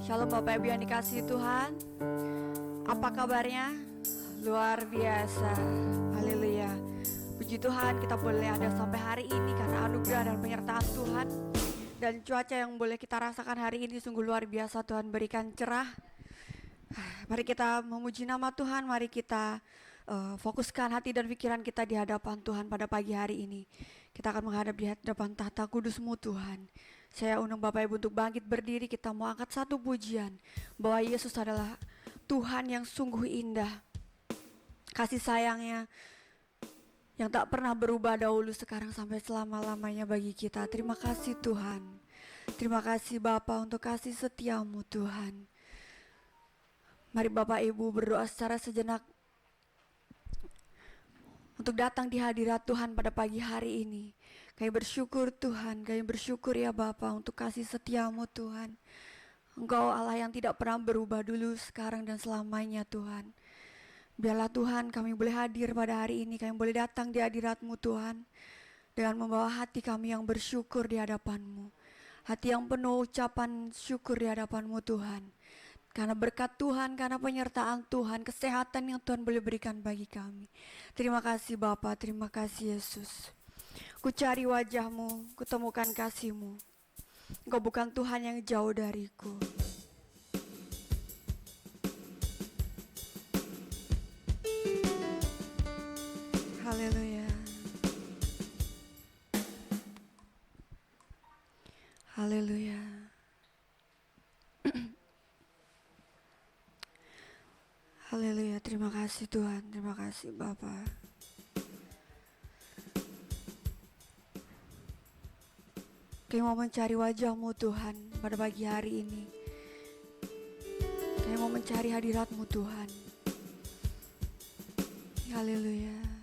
Shalom Bapak Ibu yang dikasihi Tuhan. Apa kabarnya? Luar biasa. Haleluya. Puji Tuhan kita boleh ada sampai hari ini karena anugerah dan penyertaan Tuhan. Dan cuaca yang boleh kita rasakan hari ini sungguh luar biasa. Tuhan berikan cerah. Mari kita memuji nama Tuhan. Mari kita fokuskan hati dan pikiran kita di hadapan Tuhan pada pagi hari ini. Kita akan menghadap di hadapan tahta kudus-Mu Tuhan. Saya undang Bapak Ibu untuk bangkit berdiri. Kita mau angkat satu pujian bahwa Yesus adalah Tuhan yang sungguh indah. Kasih sayangnya yang tak pernah berubah dahulu, sekarang sampai selama-lamanya bagi kita. Terima kasih Tuhan. Terima kasih Bapa untuk kasih setia-Mu Tuhan. Mari Bapak Ibu berdoa secara sejenak untuk datang di hadirat Tuhan pada pagi hari ini. Kami bersyukur Tuhan, kami bersyukur ya Bapa untuk kasih setia-Mu Tuhan. Engkau Allah yang tidak pernah berubah dulu, sekarang dan selamanya Tuhan. Biarlah Tuhan kami boleh hadir pada hari ini, kami boleh datang di hadirat-Mu Tuhan, dengan membawa hati kami yang bersyukur di hadapan-Mu. Hati yang penuh ucapan syukur di hadapan-Mu Tuhan. Karena berkat Tuhan, karena penyertaan Tuhan, kesehatan yang Tuhan boleh berikan bagi kami. Terima kasih Bapa, terima kasih Yesus. Ku cari wajah-Mu, ku temukan kasih-Mu. Engkau bukan Tuhan yang jauh dariku. Haleluya. Haleluya. Haleluya, terima kasih Tuhan, terima kasih Bapa. Kami mau mencari wajah-Mu Tuhan pada pagi hari ini. Kami mau mencari hadirat-Mu Tuhan. Haleluya.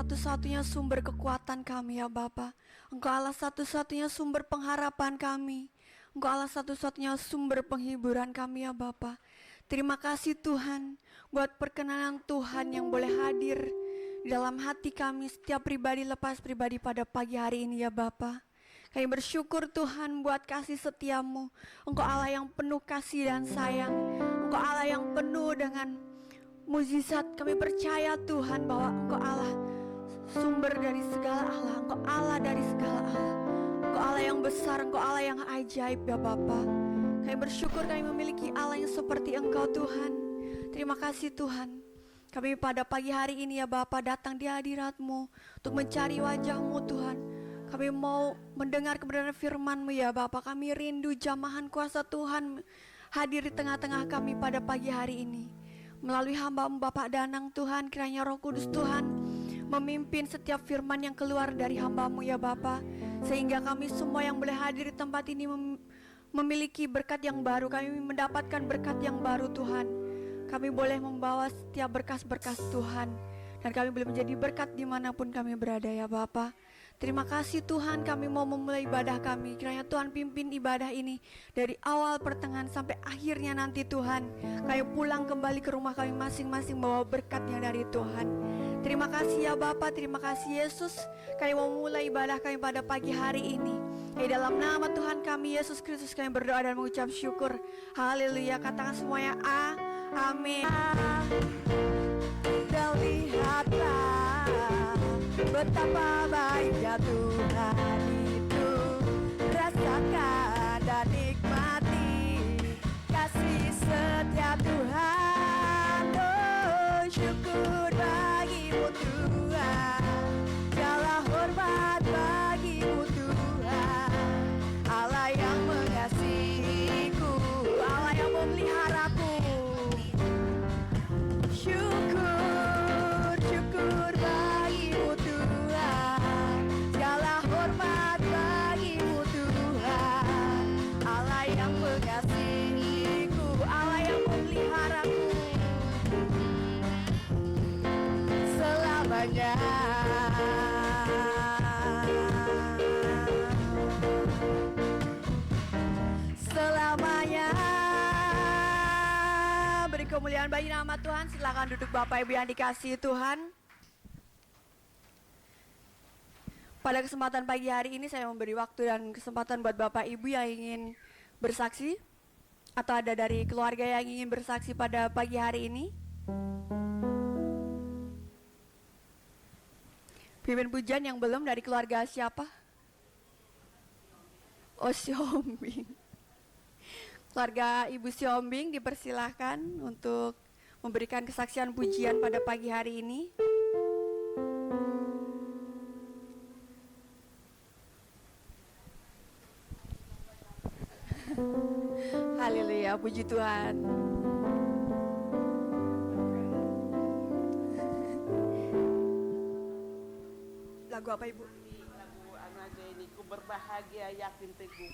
satu-satunya sumber kekuatan kami ya Bapa. Engkau Allah satu-satunya sumber pengharapan kami. Engkau Allah satu-satunya sumber penghiburan kami ya Bapa. Terima kasih Tuhan buat perkenanan Tuhan yang boleh hadir di dalam hati kami setiap pribadi lepas pribadi pada pagi hari ini ya Bapa. Kami bersyukur Tuhan buat kasih setiamu. Engkau Allah yang penuh kasih dan sayang. Engkau Allah yang penuh dengan mujizat. Kami percaya Tuhan bahwa Engkau Allah sumber dari segala Allah. Engkau Allah dari segala Allah. Engkau Allah yang besar, Engkau Allah yang ajaib ya Bapa. Kami bersyukur kami memiliki Allah yang seperti Engkau Tuhan. Terima kasih Tuhan. Kami pada pagi hari ini ya Bapa datang di hadirat-Mu untuk mencari wajah-Mu Tuhan. Kami mau mendengar kebenaran firman-Mu ya Bapa. Kami rindu jamahan kuasa Tuhan hadir di tengah-tengah kami pada pagi hari ini. Melalui hamba-Mu Bapak Danang Tuhan, kiranya Roh Kudus Tuhan memimpin setiap firman yang keluar dari hamba-Mu ya Bapa. Sehingga kami semua yang boleh hadir di tempat ini memiliki berkat yang baru. Kami mendapatkan berkat yang baru Tuhan. Kami boleh membawa setiap berkas-berkas Tuhan. Dan kami boleh menjadi berkat dimanapun kami berada ya Bapa. Terima kasih Tuhan, kami mau memulai ibadah kami. Kiranya Tuhan pimpin ibadah ini dari awal pertengahan sampai akhirnya nanti Tuhan. Kami pulang kembali ke rumah kami masing-masing bawa berkatnya dari Tuhan. Terima kasih ya Bapa, terima kasih Yesus. Kami mau mulai ibadah kami pada pagi hari ini. Di dalam nama Tuhan kami Yesus Kristus kami berdoa dan mengucap syukur. Haleluya, katakan semuanya amin. Dan lihatlah betapa baiknya Tuhan itu. Rasakan dan nikmati kasih setia Tuhan. Oh, syukur bagimu Tuhan. Segala hormat bagimu Tuhan. Allah yang mengasihiku, Allah yang memeliharaku. Syukur, syukur bagimu Tuhan. Segala hormat bagimu Tuhan. Allah yang mengasihiku, Allah yang memeliharaku selamanya. Selamanya. Beri kemuliaan bagi nama Tuhan. Silakan duduk Bapak Ibu yang dikasihi Tuhan. Pada kesempatan pagi hari ini saya memberi waktu dan kesempatan buat Bapak Ibu yang ingin bersaksi atau ada dari keluarga yang ingin bersaksi pada pagi hari ini. Pimpin pujian yang belum dari keluarga siapa? Oh, Siombing. Keluarga Ibu Siombing dipersilahkan untuk memberikan kesaksian pujian pada pagi hari ini. Haleluya, puji Tuhan. Lagu apa Ibu? Lagu anak ini ku berbahagia yakin teguh.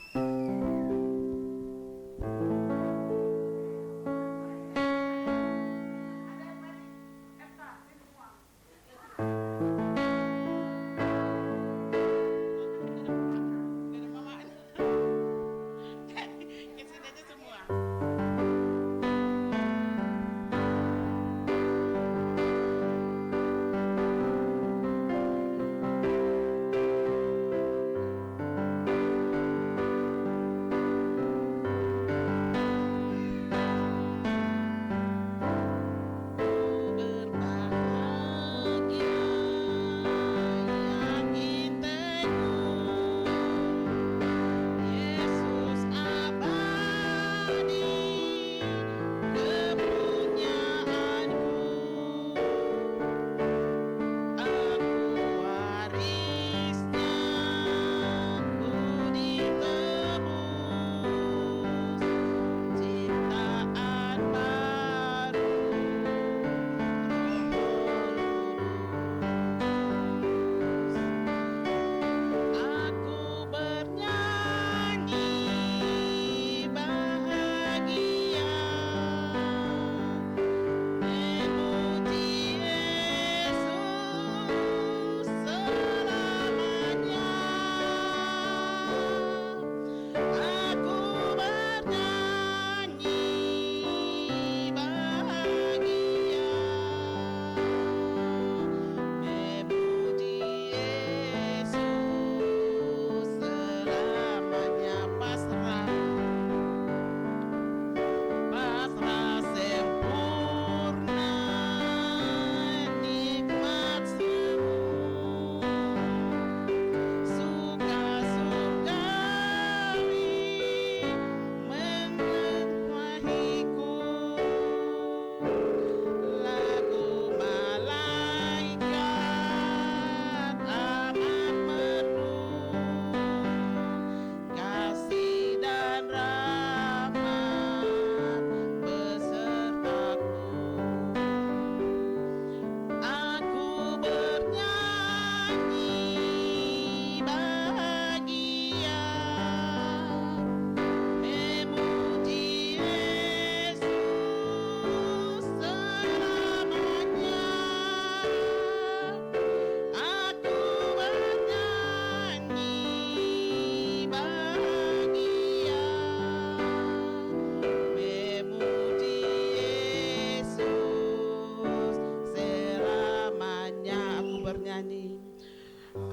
bernyanyi.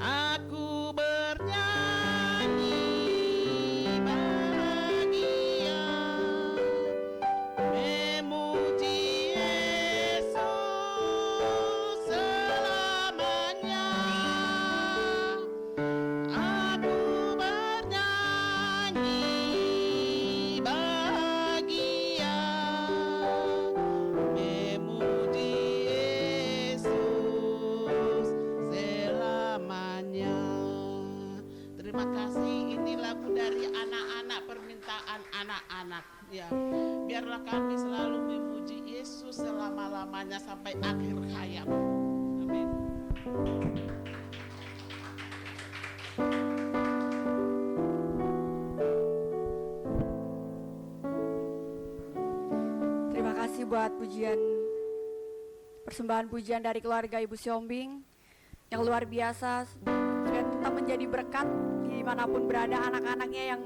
Aku bernyanyi bahagia, memuji Yesus selamanya. Aku bernyanyi bahagia, memuji Yesus selamanya. Terima kasih, ini lagu dari anak-anak, permintaan anak-anak ya. Biarlah kami selalu memuji Yesus selama-lamanya sampai akhir hayat. Amin. Terima kasih buat persembahan pujian dari keluarga Ibu Siombing yang luar biasa, sudah tetap menjadi berkat dimanapun berada. Anak-anaknya yang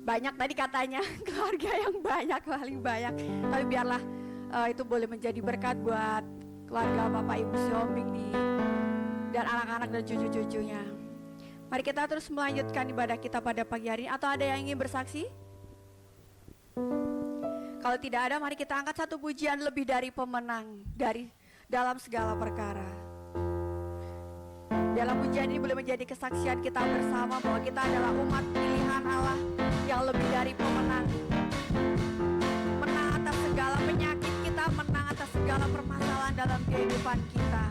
banyak tadi katanya, keluarga yang banyak, paling banyak, tapi biarlah itu boleh menjadi berkat buat keluarga Bapak Ibu Siombing dan anak-anak dan cucu-cucunya. Mari kita terus melanjutkan ibadah kita pada pagi hari ini. Atau ada yang ingin bersaksi? Kalau tidak ada, mari kita angkat satu pujian lebih dari pemenang dari dalam segala perkara. Dalam pujian ini boleh menjadi kesaksian kita bersama bahwa kita adalah umat pilihan Allah yang lebih dari pemenang. Menang atas segala penyakit kita, menang atas segala permasalahan dalam kehidupan kita.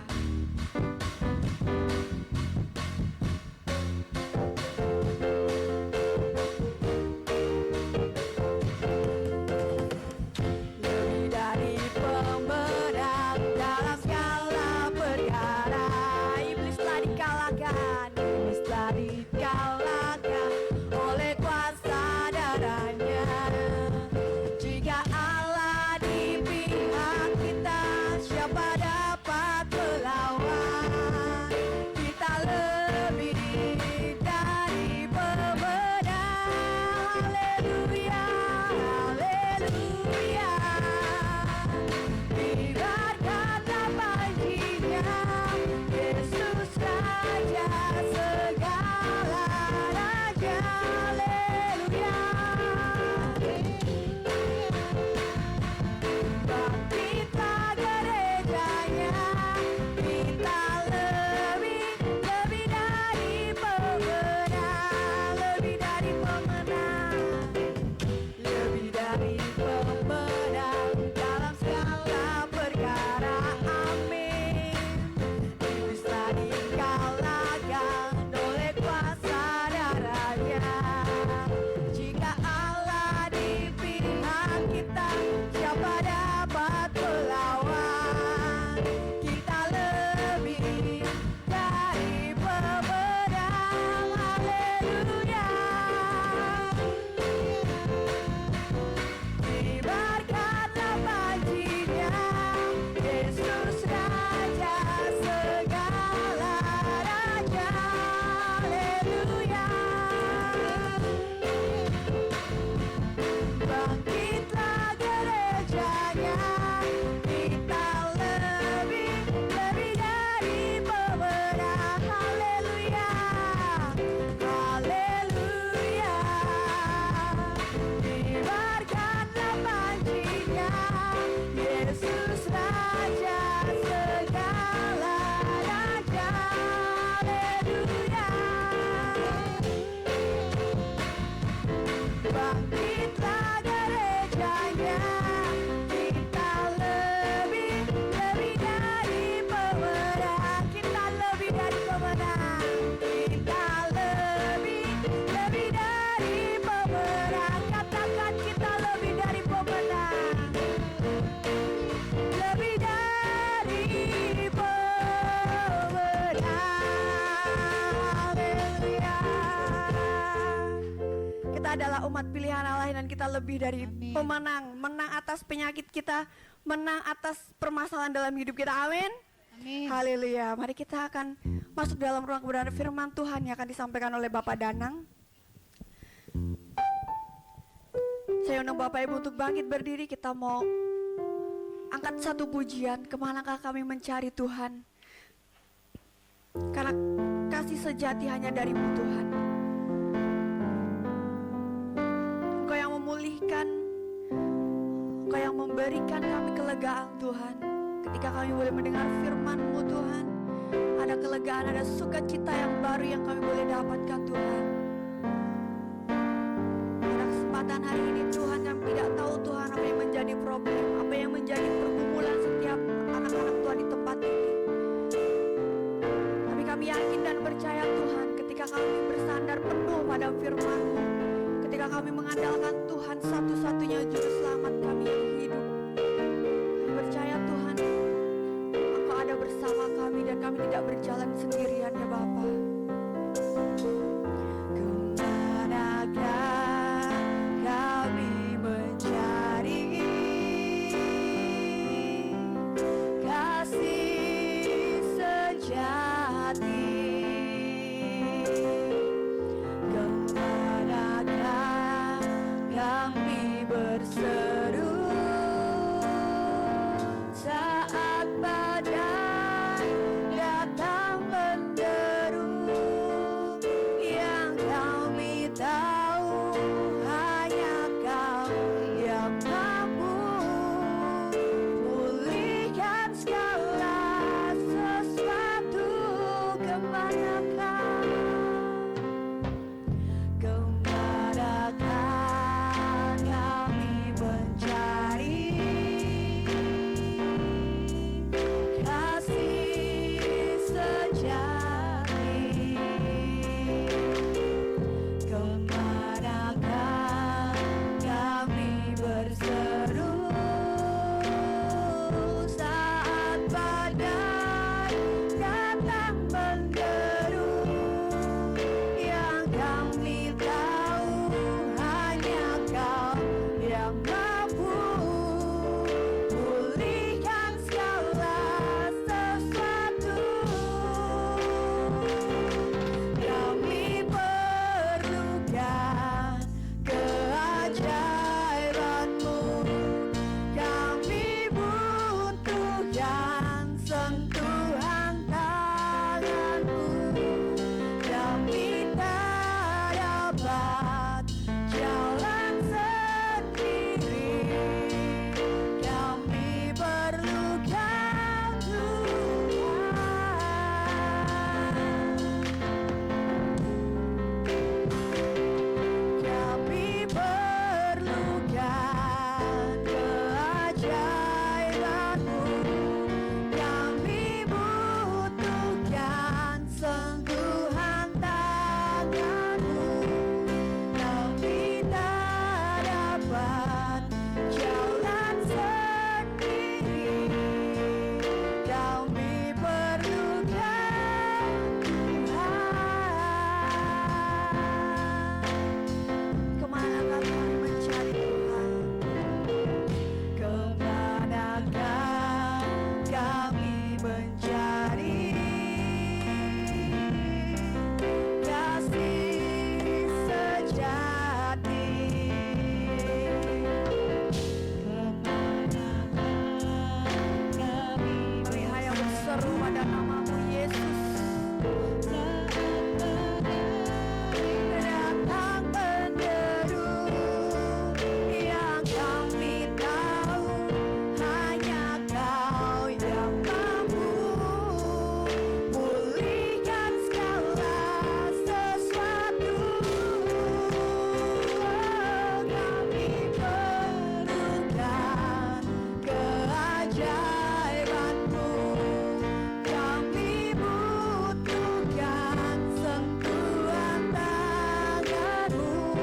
Adalah umat pilihan Allah dan kita lebih dari pemenang, menang atas penyakit kita, menang atas permasalahan dalam hidup kita. Amin. Amin. Haleluya. Mari kita akan masuk dalam ruang kebenaran firman Tuhan yang akan disampaikan oleh Bapak Danang. Saya undang Bapak Ibu untuk bangkit berdiri. Kita mau angkat satu pujian, kemanakah kami mencari Tuhan. Karena kasih sejati hanya darimu Tuhan. Engkau yang memulihkan, Engkau yang memberikan kami kelegaan Tuhan. Ketika kami boleh mendengar firman-Mu Tuhan, ada kelegaan, ada sukacita yang baru yang kami boleh dapatkan Tuhan. Pada kesempatan hari ini Tuhan, kami tidak tahu Tuhan apa yang menjadi problem, apa yang menjadi pergumulan setiap anak-anak Tuhan di tempat ini. Tapi kami yakin dan percaya Tuhan, ketika kami bersandar penuh pada firman-Mu, ketika kami mengandalkan Tuhan satu-satunya juru selamat kami yang hidup, kami percaya Tuhan, Engkau ada bersama kami dan kami tidak berjalan sendirian ya Bapa. Kemanakah kami mencari kasih sejati? Kemanakah kami berseru saat badai datang menderu? Yang kami tahu hanya Kau yang mampu pulihkan segala sesuatu. Kemanakah kami mencari kasih sejati? Kemanakah kami berseru saat badai datang menderu? Yang kami tahu hanya Kau yang mampu pulihkan segala sesuatu. Kami perlukan keajaiban-Mu, kami butuhkan sentuhan tangan-Mu. Kami tak dapat jalan sendiri, kami perlukan Tuhan. Kami perlukan keajaiban-Mu, kami butuhkan sentuhan tangan-Mu. Kami tak dapat jalan sendiri, kami perlukan Tuhan. Kemanakah kami mencari Tuhan? Kemanakah kami mencari kasih sejati? Kami hanya berseru pada nama-Mu Yesus. Datang menderu, yang kami tahu hanya Kau yang mampu pulihkan segala sesuatu. Kami perlukan keajaiban-Mu, kami butuhkan sentuhan tangan-Mu.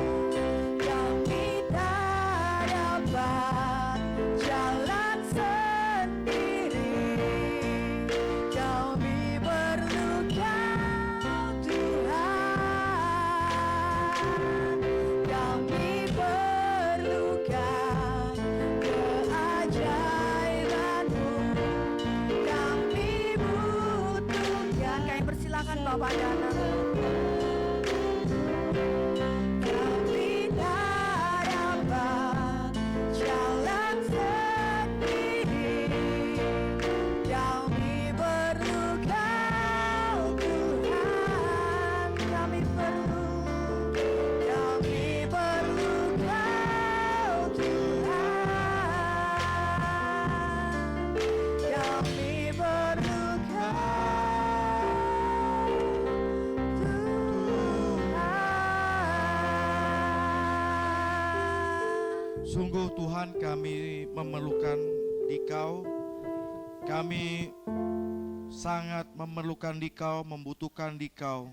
Kami tak dapat jalan sendiri, kami perlukan Tuhan. Kami perlukan keajaiban-Mu, kami butuhkan. Kami persilakan Bapak dan Anak. Kami tak dapat jalan sendiri, kami perlukan Sungguh Tuhan, kami memerlukan Dikau. Kami sangat memerlukan Dikau, membutuhkan Dikau.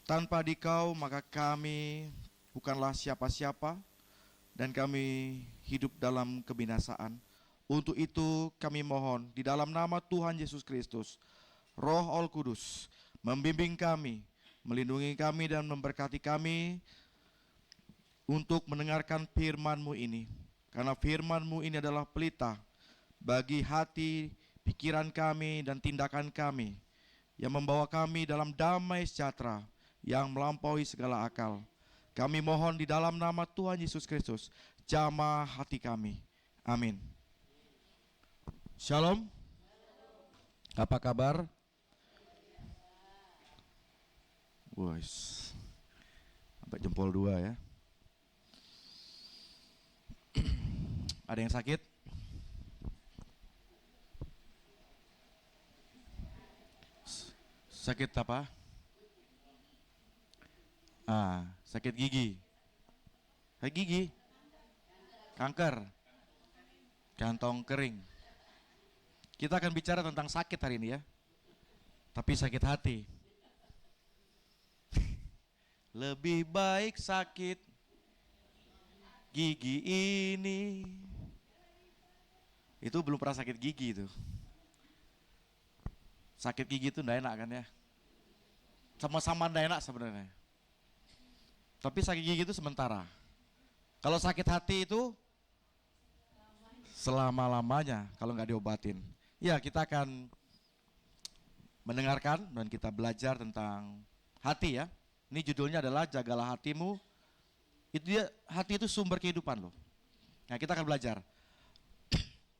Tanpa Dikau maka kami bukanlah siapa-siapa dan kami hidup dalam kebinasaan. Untuk itu kami mohon di dalam nama Tuhan Yesus Kristus, Roh Al Kudus membimbing kami, melindungi kami dan memberkati kami untuk mendengarkan firman-Mu ini. Karena firman-Mu ini adalah pelita bagi hati, pikiran kami dan tindakan kami, yang membawa kami dalam damai sejahtera yang melampaui segala akal. Kami mohon di dalam nama Tuhan Yesus Kristus, jamah hati kami. Amin. Shalom. Apa kabar? Wes, sampai jempol 2 ya. Ada yang sakit? Sakit apa? Sakit gigi. Sakit gigi? Kanker. Kantong kering. Kita akan bicara tentang sakit hari ini ya. Tapi sakit hati. Lebih baik sakit gigi ini. Itu belum pernah sakit gigi itu. Sakit gigi itu enggak enak kan ya. Sama-sama enggak enak sebenarnya. Tapi sakit gigi itu sementara. Kalau sakit hati itu selama-lamanya kalau nggak diobatin. Ya, kita akan mendengarkan dan kita belajar tentang hati ya. Ini judulnya adalah Jagalah Hatimu. Itu dia, hati itu sumber kehidupan loh. Nah, kita akan belajar.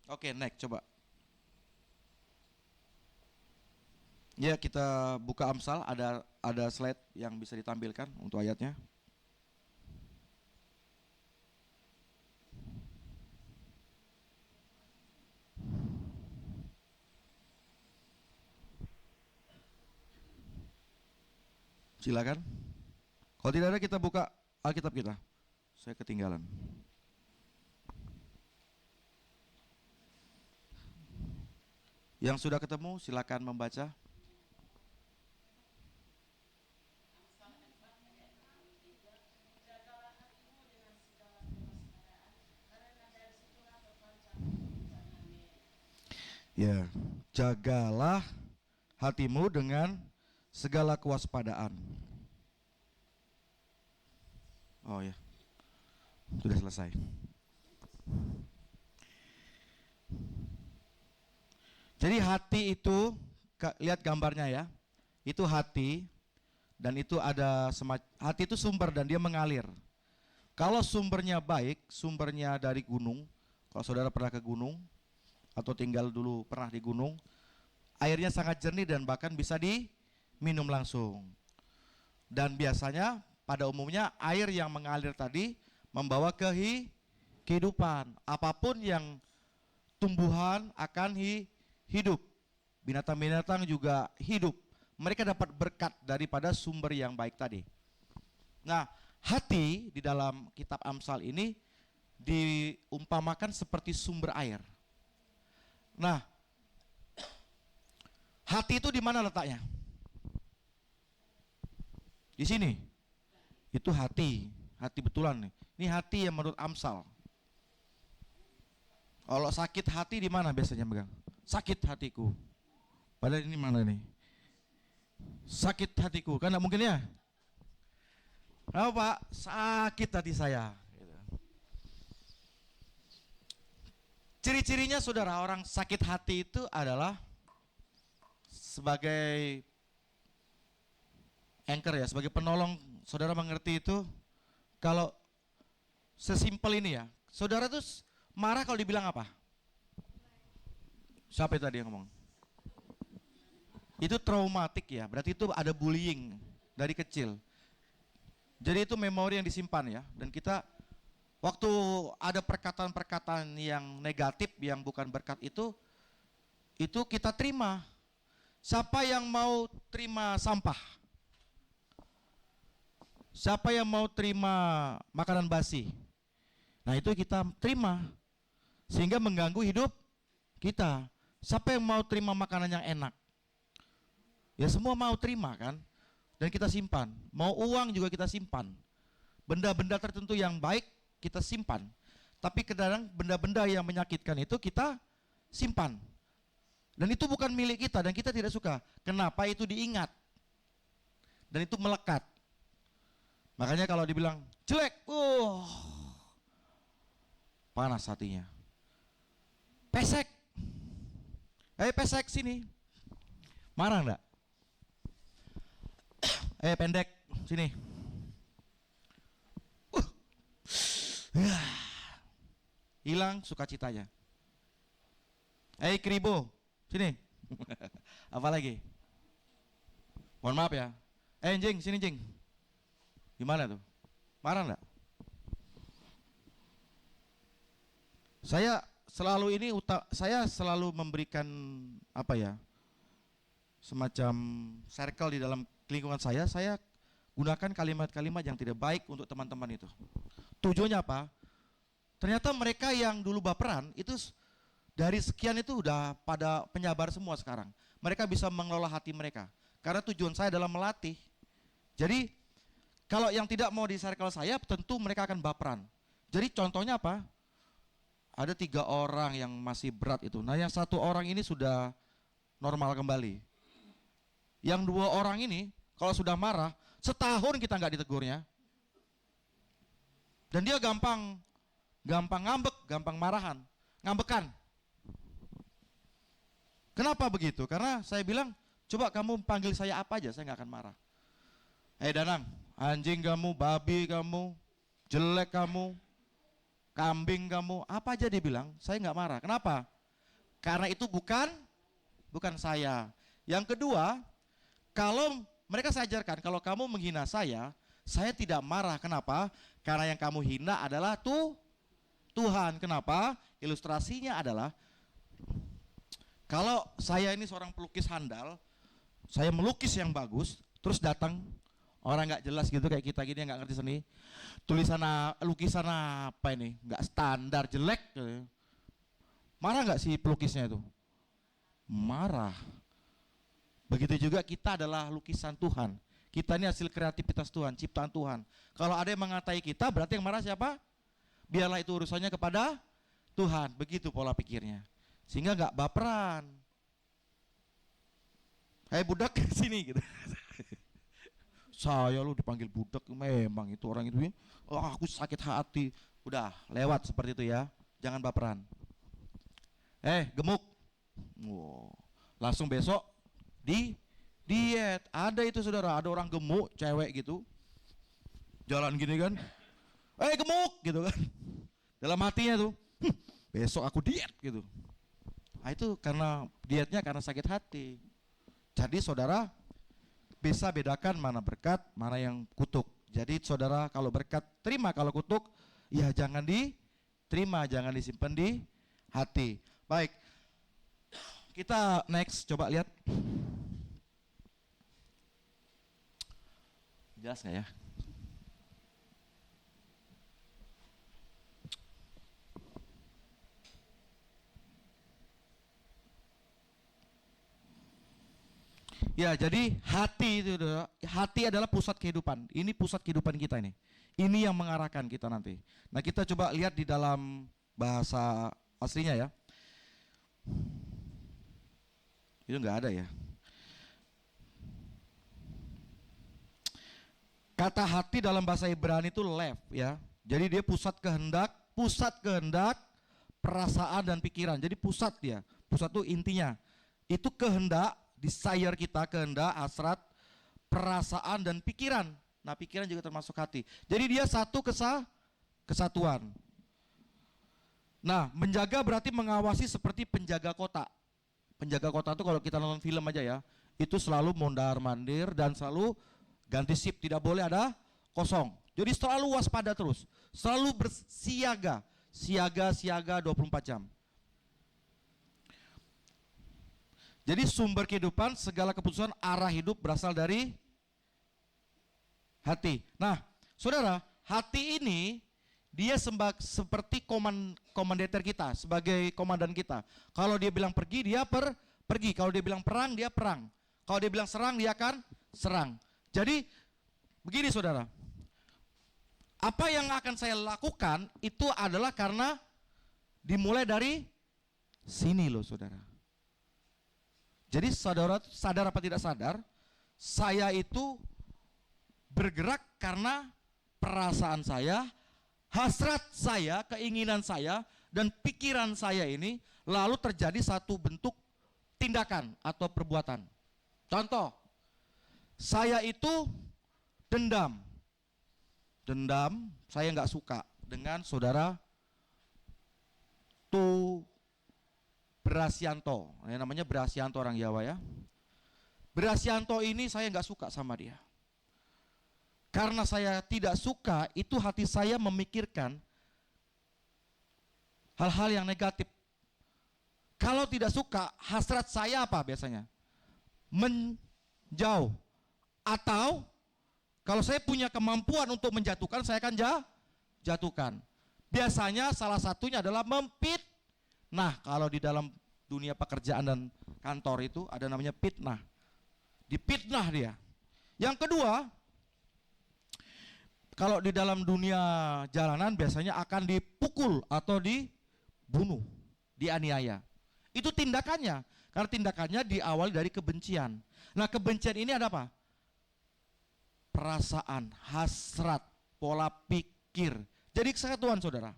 Oke, next coba. Ya, kita buka Amsal, ada slide yang bisa ditampilkan untuk ayatnya. Silakan. Kalau tidak ada kita buka Alkitab kita. Saya ketinggalan. Yang sudah ketemu silakan membaca. Ya, jagalah hatimu dengan segala kewaspadaan. Oh ya, sudah selesai. Jadi hati itu, lihat gambarnya ya, itu hati dan itu ada hati itu sumber dan dia mengalir. Kalau sumbernya baik, sumbernya dari gunung, kalau saudara pernah ke gunung atau tinggal dulu pernah di gunung, airnya sangat jernih dan bahkan bisa diminum langsung. Dan biasanya pada umumnya air yang mengalir tadi membawa kehidupan. Apapun yang tumbuhan akan hidup. Binatang-binatang juga hidup. Mereka dapat berkat daripada sumber yang baik tadi. Nah, hati di dalam kitab Amsal ini diumpamakan seperti sumber air. Nah, hati itu di mana letaknya? Di sini. Itu hati betulan nih. Ini hati yang menurut Amsal. Kalau sakit hati di mana biasanya megang? Sakit hatiku. Padahal ini mana nih? Sakit hatiku, kan enggak mungkin ya? Kenapa Pak? Sakit hati saya. Ciri-cirinya saudara, orang sakit hati itu adalah sebagai anchor ya, sebagai penolong. Saudara mengerti itu, kalau sesimpel ini ya, saudara tuh marah kalau dibilang apa? Siapa tadi yang ngomong? Itu traumatik ya, berarti itu ada bullying dari kecil. Jadi itu memori yang disimpan ya, dan kita waktu ada perkataan-perkataan yang negatif yang bukan berkat itu kita terima. Siapa yang mau terima sampah? Siapa yang mau terima makanan basi? Nah itu kita terima, sehingga mengganggu hidup kita. Siapa yang mau terima makanan yang enak? Ya semua mau terima kan? Dan kita simpan. Mau uang juga kita simpan. Benda-benda tertentu yang baik kita simpan. Tapi kadang benda-benda yang menyakitkan itu kita simpan. Dan itu bukan milik kita dan kita tidak suka. Kenapa itu diingat? Dan itu melekat. Makanya kalau dibilang jelek, panas hatinya. Pesek. Pesek sini. Marah enggak? Pendek sini. Hilang sukacitanya. Kribo, sini. Apa lagi? Mohon maaf ya. Jing, sini Jing. Gimana tuh? Marah enggak? Saya selalu memberikan apa ya? Semacam circle di dalam lingkungan saya gunakan kalimat-kalimat yang tidak baik untuk teman-teman itu. Tujuannya apa? Ternyata mereka yang dulu baperan itu dari sekian itu udah pada penyabar semua sekarang. Mereka bisa mengelola hati mereka. Karena tujuan saya adalah melatih. Jadi kalau yang tidak mau di circle saya tentu mereka akan baperan. Jadi contohnya apa? Ada 3 orang yang masih berat itu. Nah yang 1 orang ini sudah normal kembali. Yang 2 orang ini kalau sudah marah, setahun kita nggak ditegurnya. Dan dia gampang ngambek, gampang marahan, ngambekan. Kenapa begitu? Karena saya bilang, coba kamu panggil saya apa aja, saya nggak akan marah. Danang, anjing kamu, babi kamu, jelek kamu, kambing kamu, apa aja dia bilang, saya nggak marah. Kenapa? Karena itu bukan saya. Yang kedua, kalau mereka saya ajarkan, kalau kamu menghina saya tidak marah. Kenapa? Karena yang kamu hina adalah Tuhan. Kenapa? Ilustrasinya adalah, kalau saya ini seorang pelukis handal, saya melukis yang bagus, terus datang orang nggak jelas gitu kayak kita gini yang nggak ngerti seni, lukisan apa ini, nggak standar, jelek, marah nggak si pelukisnya itu? Marah. Begitu juga kita adalah lukisan Tuhan. Kita ini hasil kreativitas Tuhan, ciptaan Tuhan. Kalau ada yang mengatai kita, berarti yang marah siapa? Biarlah itu urusannya kepada Tuhan. Begitu pola pikirnya. Sehingga nggak baperan. Budak sini gitu. Saya lu dipanggil budak, memang itu orang itu ya. Aku sakit hati. Udah lewat seperti itu ya. Jangan baperan. Gemuk. Langsung besok di diet. Ada itu saudara, ada orang gemuk, cewek gitu. Jalan gini kan. Gemuk gitu kan. Dalam hatinya tuh, besok aku diet gitu. Nah, itu karena dietnya karena sakit hati. Jadi saudara bisa bedakan mana berkat, mana yang kutuk. Jadi saudara kalau berkat terima, kalau kutuk ya jangan diterima, jangan disimpan di hati. Baik. Kita next, coba lihat. Jelas nggak ya? Ya, jadi hati adalah pusat kehidupan. Ini pusat kehidupan kita ini. Ini yang mengarahkan kita nanti. Nah, kita coba lihat di dalam bahasa aslinya ya. Itu nggak ada ya. Kata hati dalam bahasa Ibrani itu lev ya. Jadi dia pusat kehendak, perasaan dan pikiran. Jadi pusat dia. Pusat itu intinya. Itu kehendak, desire kita, kehendak, hasrat, perasaan dan pikiran. Nah, pikiran juga termasuk hati. Jadi dia satu kesatuan. Nah, menjaga berarti mengawasi seperti penjaga kota. Penjaga kota itu kalau kita nonton film aja ya, itu selalu mondar-mandir dan selalu ganti sip, tidak boleh ada kosong. Jadi selalu waspada terus, selalu bersiaga, siaga 24 jam. Jadi sumber kehidupan, segala keputusan, arah hidup berasal dari hati. Nah, saudara, hati ini dia seperti komandator kita, sebagai komandan kita. Kalau dia bilang pergi, dia pergi. Kalau dia bilang perang, dia perang. Kalau dia bilang serang, dia akan serang. Jadi begini saudara, apa yang akan saya lakukan itu adalah karena dimulai dari sini loh saudara. Jadi saudara sadar apa tidak sadar, saya itu bergerak karena perasaan saya, hasrat saya, keinginan saya, dan pikiran saya ini lalu terjadi satu bentuk tindakan atau perbuatan. Contoh, saya itu dendam, saya nggak suka dengan saudara Tu Brasianto, namanya Brasianto orang Jawa ya. Brasianto ini saya nggak suka sama dia. Karena saya tidak suka, itu hati saya memikirkan hal-hal yang negatif. Kalau tidak suka, hasrat saya apa biasanya? Menjauh. Atau kalau saya punya kemampuan untuk menjatuhkan, saya akan jatuhkan. Biasanya salah satunya adalah Nah, kalau di dalam dunia pekerjaan dan kantor itu ada namanya fitnah. Dipitnah dia. Yang kedua, kalau di dalam dunia jalanan biasanya akan dipukul atau dibunuh, dianiaya. Itu tindakannya, karena tindakannya diawali dari kebencian. Nah, kebencian ini ada apa? Perasaan, hasrat, pola pikir. Jadi kesatuan saudara.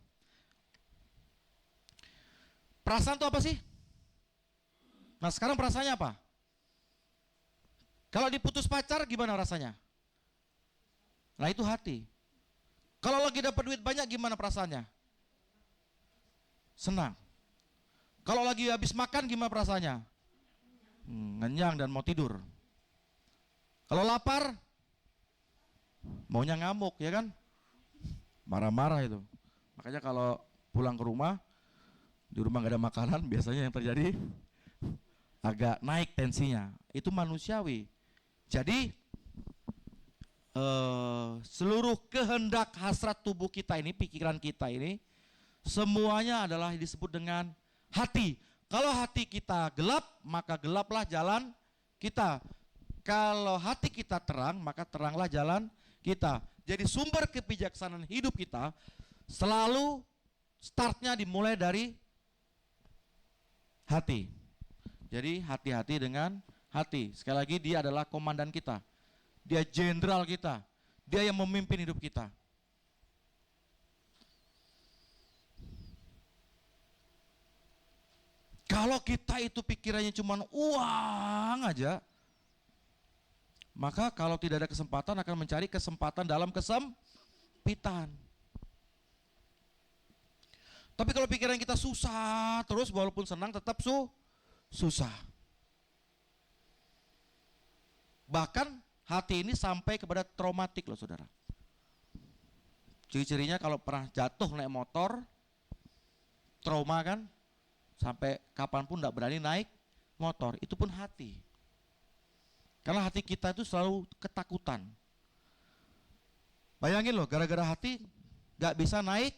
Perasaan itu apa sih? Nah sekarang perasaannya apa? Kalau diputus pacar gimana rasanya? Nah itu hati. Kalau lagi dapat duit banyak gimana perasaannya? Senang. Kalau lagi habis makan gimana perasaannya? Ngenyang dan mau tidur. Kalau lapar, maunya ngamuk ya kan? Marah-marah itu. Makanya kalau pulang ke rumah, di rumah gak ada makanan, biasanya yang terjadi agak naik tensinya. Itu manusiawi. Jadi seluruh kehendak hasrat tubuh kita ini, pikiran kita ini, semuanya adalah disebut dengan hati. Kalau hati kita gelap, maka gelaplah jalan kita. Kalau hati kita terang, maka teranglah jalan kita. Jadi sumber kebijaksanaan hidup kita selalu startnya dimulai dari hati. Jadi hati-hati dengan hati. Sekali lagi dia adalah komandan kita. Dia jenderal kita. Dia yang memimpin hidup kita. Kalau kita itu pikirannya cuma uang aja, maka kalau tidak ada kesempatan akan mencari kesempatan dalam kesempitan. Tapi kalau pikiran kita susah terus, walaupun senang tetap susah. Bahkan hati ini sampai kepada traumatik loh saudara. Ciri-cirinya kalau pernah jatuh naik motor, trauma kan, sampai kapanpun tidak berani naik motor, itu pun hati. Karena hati kita itu selalu ketakutan. Bayangin loh, gara-gara hati gak bisa naik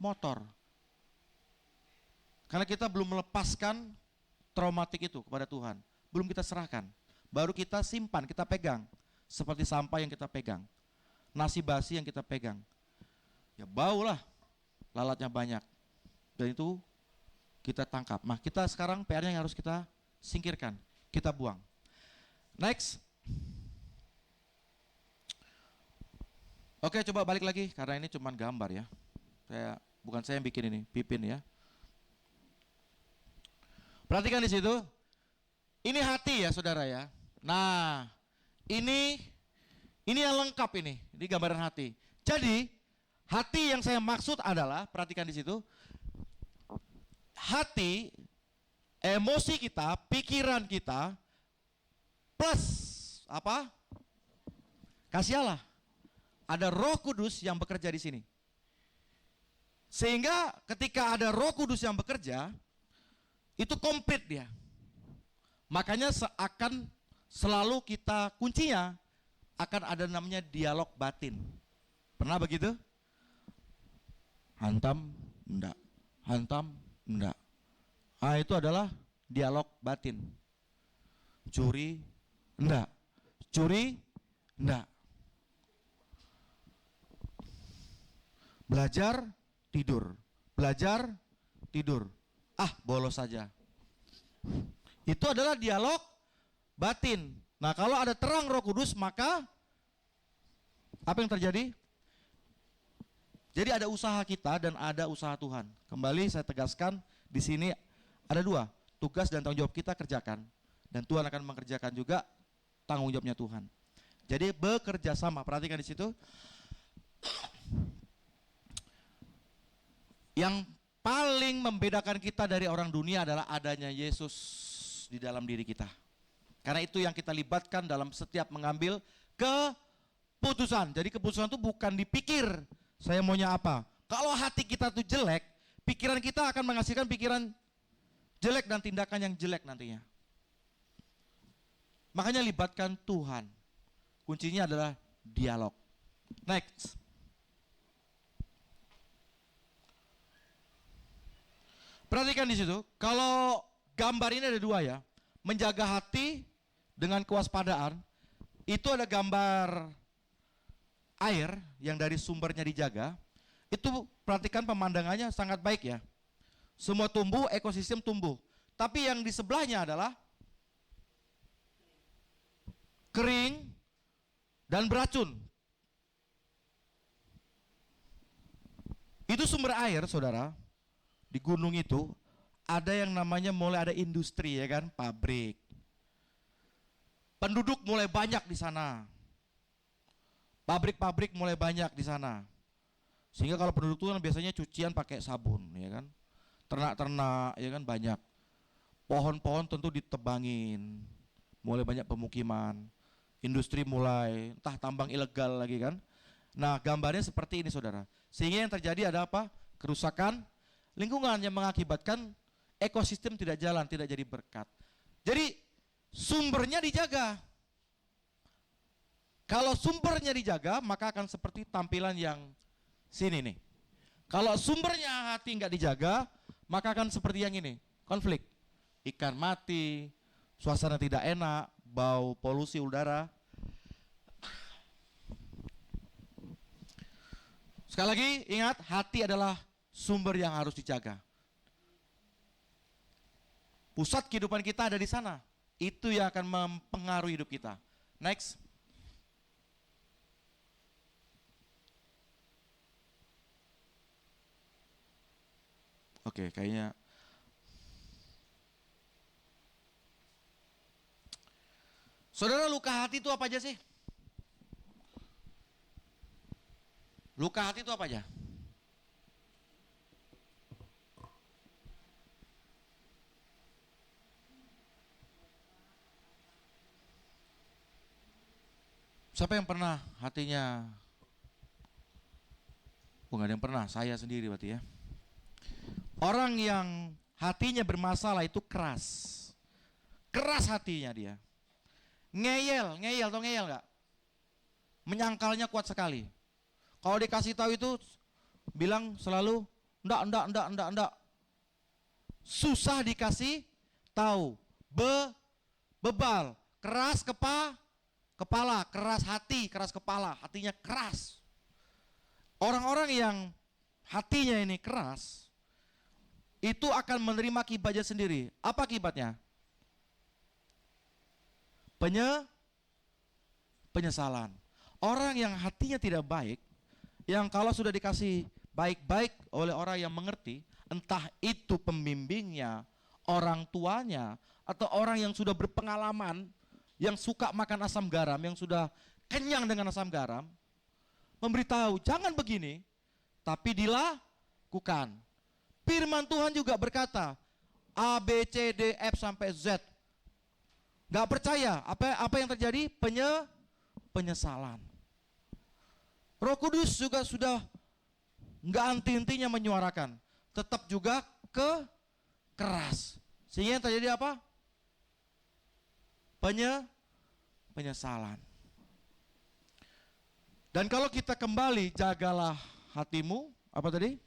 motor. Karena kita belum melepaskan traumatik itu kepada Tuhan. Belum kita serahkan. Baru kita simpan, kita pegang. Seperti sampah yang kita pegang. Nasi basi yang kita pegang. Ya bau lah, lalatnya banyak. Dan itu kita tangkap. Nah kita sekarang PR-nya yang harus kita singkirkan. Kita buang. Next. Oke, coba balik lagi karena ini cuma gambar ya. Bukan saya yang bikin ini, Pipin ya. Perhatikan di situ. Ini hati ya saudara ya. Nah, ini yang lengkap ini gambaran hati. Jadi, hati yang saya maksud adalah, perhatikan di situ. Hati, emosi kita, pikiran kita plus apa? Kasih Allah. Ada Roh Kudus yang bekerja di sini. Sehingga ketika ada Roh Kudus yang bekerja, itu komplit dia. Makanya akan selalu kita kuncinya akan ada namanya dialog batin. Pernah begitu? Hantam, enggak. Hantam, enggak. Ah, itu adalah dialog batin. Curi, enggak. Curi, enggak. Belajar, tidur. Belajar, tidur. Ah, bolos saja. Itu adalah dialog batin. Nah, kalau ada terang Roh Kudus, maka apa yang terjadi? Jadi ada usaha kita dan ada usaha Tuhan. Kembali saya tegaskan, di sini ada dua, tugas dan tanggung jawab kita kerjakan, dan Tuhan akan mengerjakan juga tanggung jawabnya Tuhan. Jadi bekerja sama. Perhatikan di situ. Yang paling membedakan kita dari orang dunia adalah adanya Yesus di dalam diri kita. Karena itu yang kita libatkan dalam setiap mengambil keputusan. Jadi keputusan itu bukan dipikir saya maunya apa. Kalau hati kita tuh jelek, pikiran kita akan menghasilkan pikiran jelek dan tindakan yang jelek nantinya. Makanya libatkan Tuhan. Kuncinya adalah dialog. Next. Perhatikan di situ, kalau gambar ini ada dua ya. Menjaga hati dengan kewaspadaan, itu ada gambar air yang dari sumbernya dijaga. Itu perhatikan pemandangannya sangat baik ya. Semua tumbuh, ekosistem tumbuh. Tapi yang di sebelahnya adalah kering dan beracun. Itu sumber air, saudara. Di gunung itu ada yang namanya mulai ada industri ya kan, pabrik. Penduduk mulai banyak di sana. Pabrik-pabrik mulai banyak di sana. Sehingga kalau penduduk itu kan biasanya cucian pakai sabun ya kan. Ternak-ternak ya kan banyak. Pohon-pohon tentu ditebangin. Mulai banyak pemukiman. Industri mulai, entah tambang ilegal lagi kan. Nah, gambarnya seperti ini saudara. Sehingga yang terjadi ada apa? Kerusakan lingkungan yang mengakibatkan ekosistem tidak jalan, tidak jadi berkat. Jadi sumbernya dijaga. Kalau sumbernya dijaga, maka akan seperti tampilan yang sini nih. Kalau sumbernya hati nggak dijaga, maka akan seperti yang ini, konflik. Ikan mati, suasana tidak enak, bau polusi udara. Sekali lagi ingat, hati adalah sumber yang harus dijaga. Pusat kehidupan kita ada di sana. Itu yang akan mempengaruhi hidup kita. Next. Oke, kayaknya saudara, luka hati itu apa aja sih? Luka hati itu apa aja? Siapa yang pernah hatinya? Bukan ada yang pernah, saya sendiri berarti ya. Orang yang hatinya bermasalah itu keras. Keras hatinya dia. Ngeyel tau ngeyel gak? Menyangkalnya kuat sekali. Kalau dikasih tahu itu bilang selalu enggak. Susah dikasih tahu. Bebal, keras kepala, keras hati, keras kepala, hatinya keras. Orang-orang yang hatinya ini keras, itu akan menerima akibatnya sendiri. Apa akibatnya? Penyesalan. Orang yang hatinya tidak baik, yang kalau sudah dikasih baik-baik oleh orang yang mengerti, entah itu pembimbingnya, orang tuanya, atau orang yang sudah berpengalaman, yang suka makan asam garam, yang sudah kenyang dengan asam garam, memberitahu jangan begini, tapi dilakukan. Firman Tuhan juga berkata A, B, C, D, F sampai Z. Gak percaya, apa yang terjadi? Penyesalan. Roh Kudus juga sudah gak henti-hentinya menyuarakan, tetap juga keras. Sehingga yang terjadi apa? Penyesalan. Dan kalau kita kembali, jagalah hatimu, apa tadi?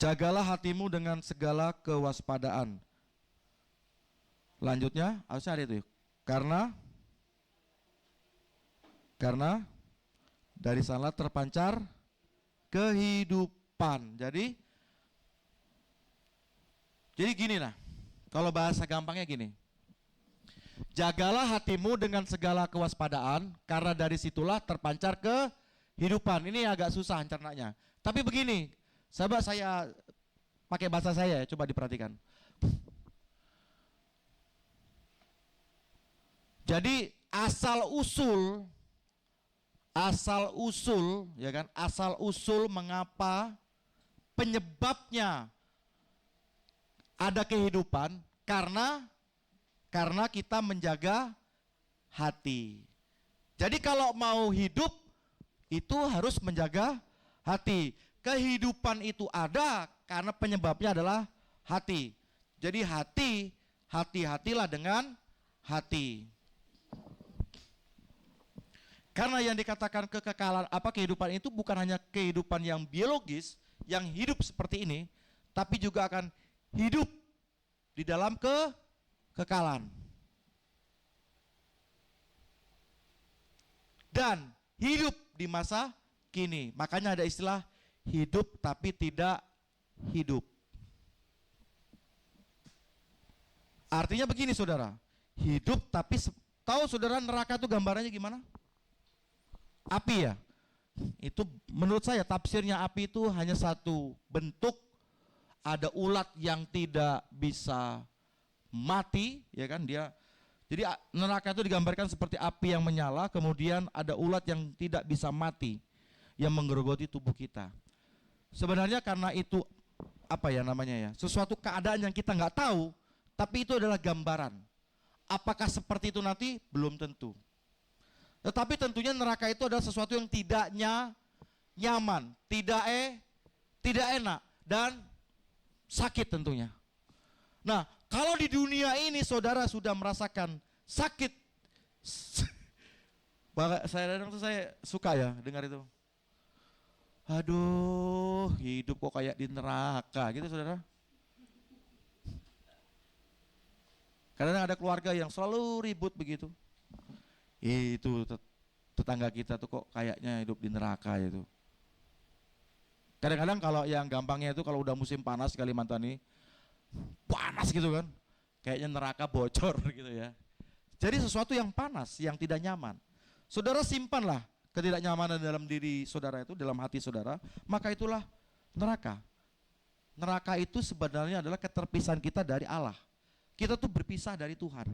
Jagalah hatimu dengan segala kewaspadaan. Lanjutnya harusnya ada itu. Karena dari sana terpancar kehidupan. Jadi gini nah. Kalau bahasa gampangnya gini. Jagalah hatimu dengan segala kewaspadaan, karena dari situlah terpancar kehidupan. Ini agak susah cernanya. Tapi begini, sahabat, saya pakai bahasa saya ya, coba diperhatikan. Jadi asal usul ya kan, asal usul mengapa penyebabnya ada kehidupan karena kita menjaga hati. Jadi kalau mau hidup itu harus menjaga hati. Kehidupan itu ada karena penyebabnya adalah hati. Jadi hati-hatilah dengan hati. Karena yang dikatakan kekekalan kehidupan itu bukan hanya kehidupan yang biologis, yang hidup seperti ini, tapi juga akan hidup di dalam kekekalan. Dan hidup di masa kini. Makanya ada istilah hidup tapi tidak hidup. Artinya begini saudara, hidup tapi tahu saudara neraka itu gambarannya gimana? Api ya. Itu menurut saya tafsirnya api itu hanya satu bentuk. Ada ulat yang tidak bisa mati, ya kan dia. Jadi neraka itu digambarkan seperti api yang menyala, kemudian ada ulat yang tidak bisa mati, yang menggerogoti tubuh kita. Sebenarnya karena itu sesuatu keadaan yang kita nggak tahu, tapi itu adalah gambaran. Apakah seperti itu nanti? Belum tentu. Tetapi tentunya neraka itu adalah sesuatu yang tidak nyaman, tidak enak, dan sakit tentunya. Nah, kalau di dunia ini saudara sudah merasakan sakit, saya suka ya dengar itu. Aduh, hidup kok kayak di neraka gitu saudara. Kadang ada keluarga yang selalu ribut begitu. Itu tetangga kita tuh kok kayaknya hidup di neraka itu. Kadang-kadang kalau yang gampangnya itu kalau udah musim panas Kalimantan ini, panas gitu kan, kayaknya neraka bocor gitu ya. Jadi sesuatu yang panas, yang tidak nyaman. Saudara simpanlah ketidaknyamanan dalam diri saudara itu, dalam hati saudara, maka itulah neraka. Neraka itu sebenarnya adalah keterpisahan kita dari Allah. Kita tuh berpisah dari Tuhan.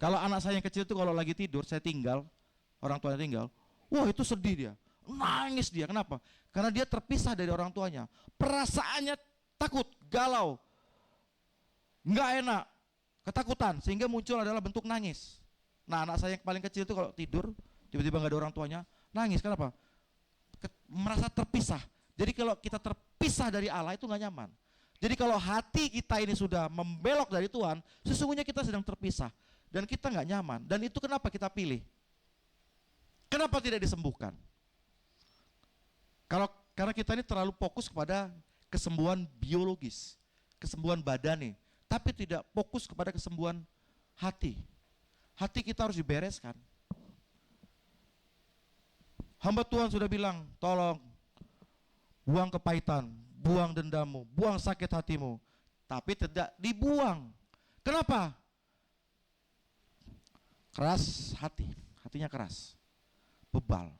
Kalau anak saya yang kecil itu kalau lagi tidur, saya tinggal, orang tuanya tinggal, wah itu sedih dia, nangis dia, kenapa? Karena dia terpisah dari orang tuanya, perasaannya takut, galau, nggak enak, ketakutan, sehingga muncul adalah bentuk nangis. Nah anak saya yang paling kecil itu kalau tidur, tiba-tiba nggak ada orang tuanya, nangis, kenapa? Merasa terpisah. Jadi kalau kita terpisah dari Allah itu nggak nyaman. Jadi kalau hati kita ini sudah membelok dari Tuhan, sesungguhnya kita sedang terpisah. Dan kita nggak nyaman. Dan itu kenapa kita pilih? Kenapa tidak disembuhkan? Karena kita ini terlalu fokus kepada kesembuhan biologis, kesembuhan badani, tapi tidak fokus kepada kesembuhan hati. Hati kita harus dibereskan. Hamba Tuhan sudah bilang, tolong buang kepahitan, buang dendammu, buang sakit hatimu, tapi tidak dibuang. Kenapa? Keras hati, hatinya keras, bebal.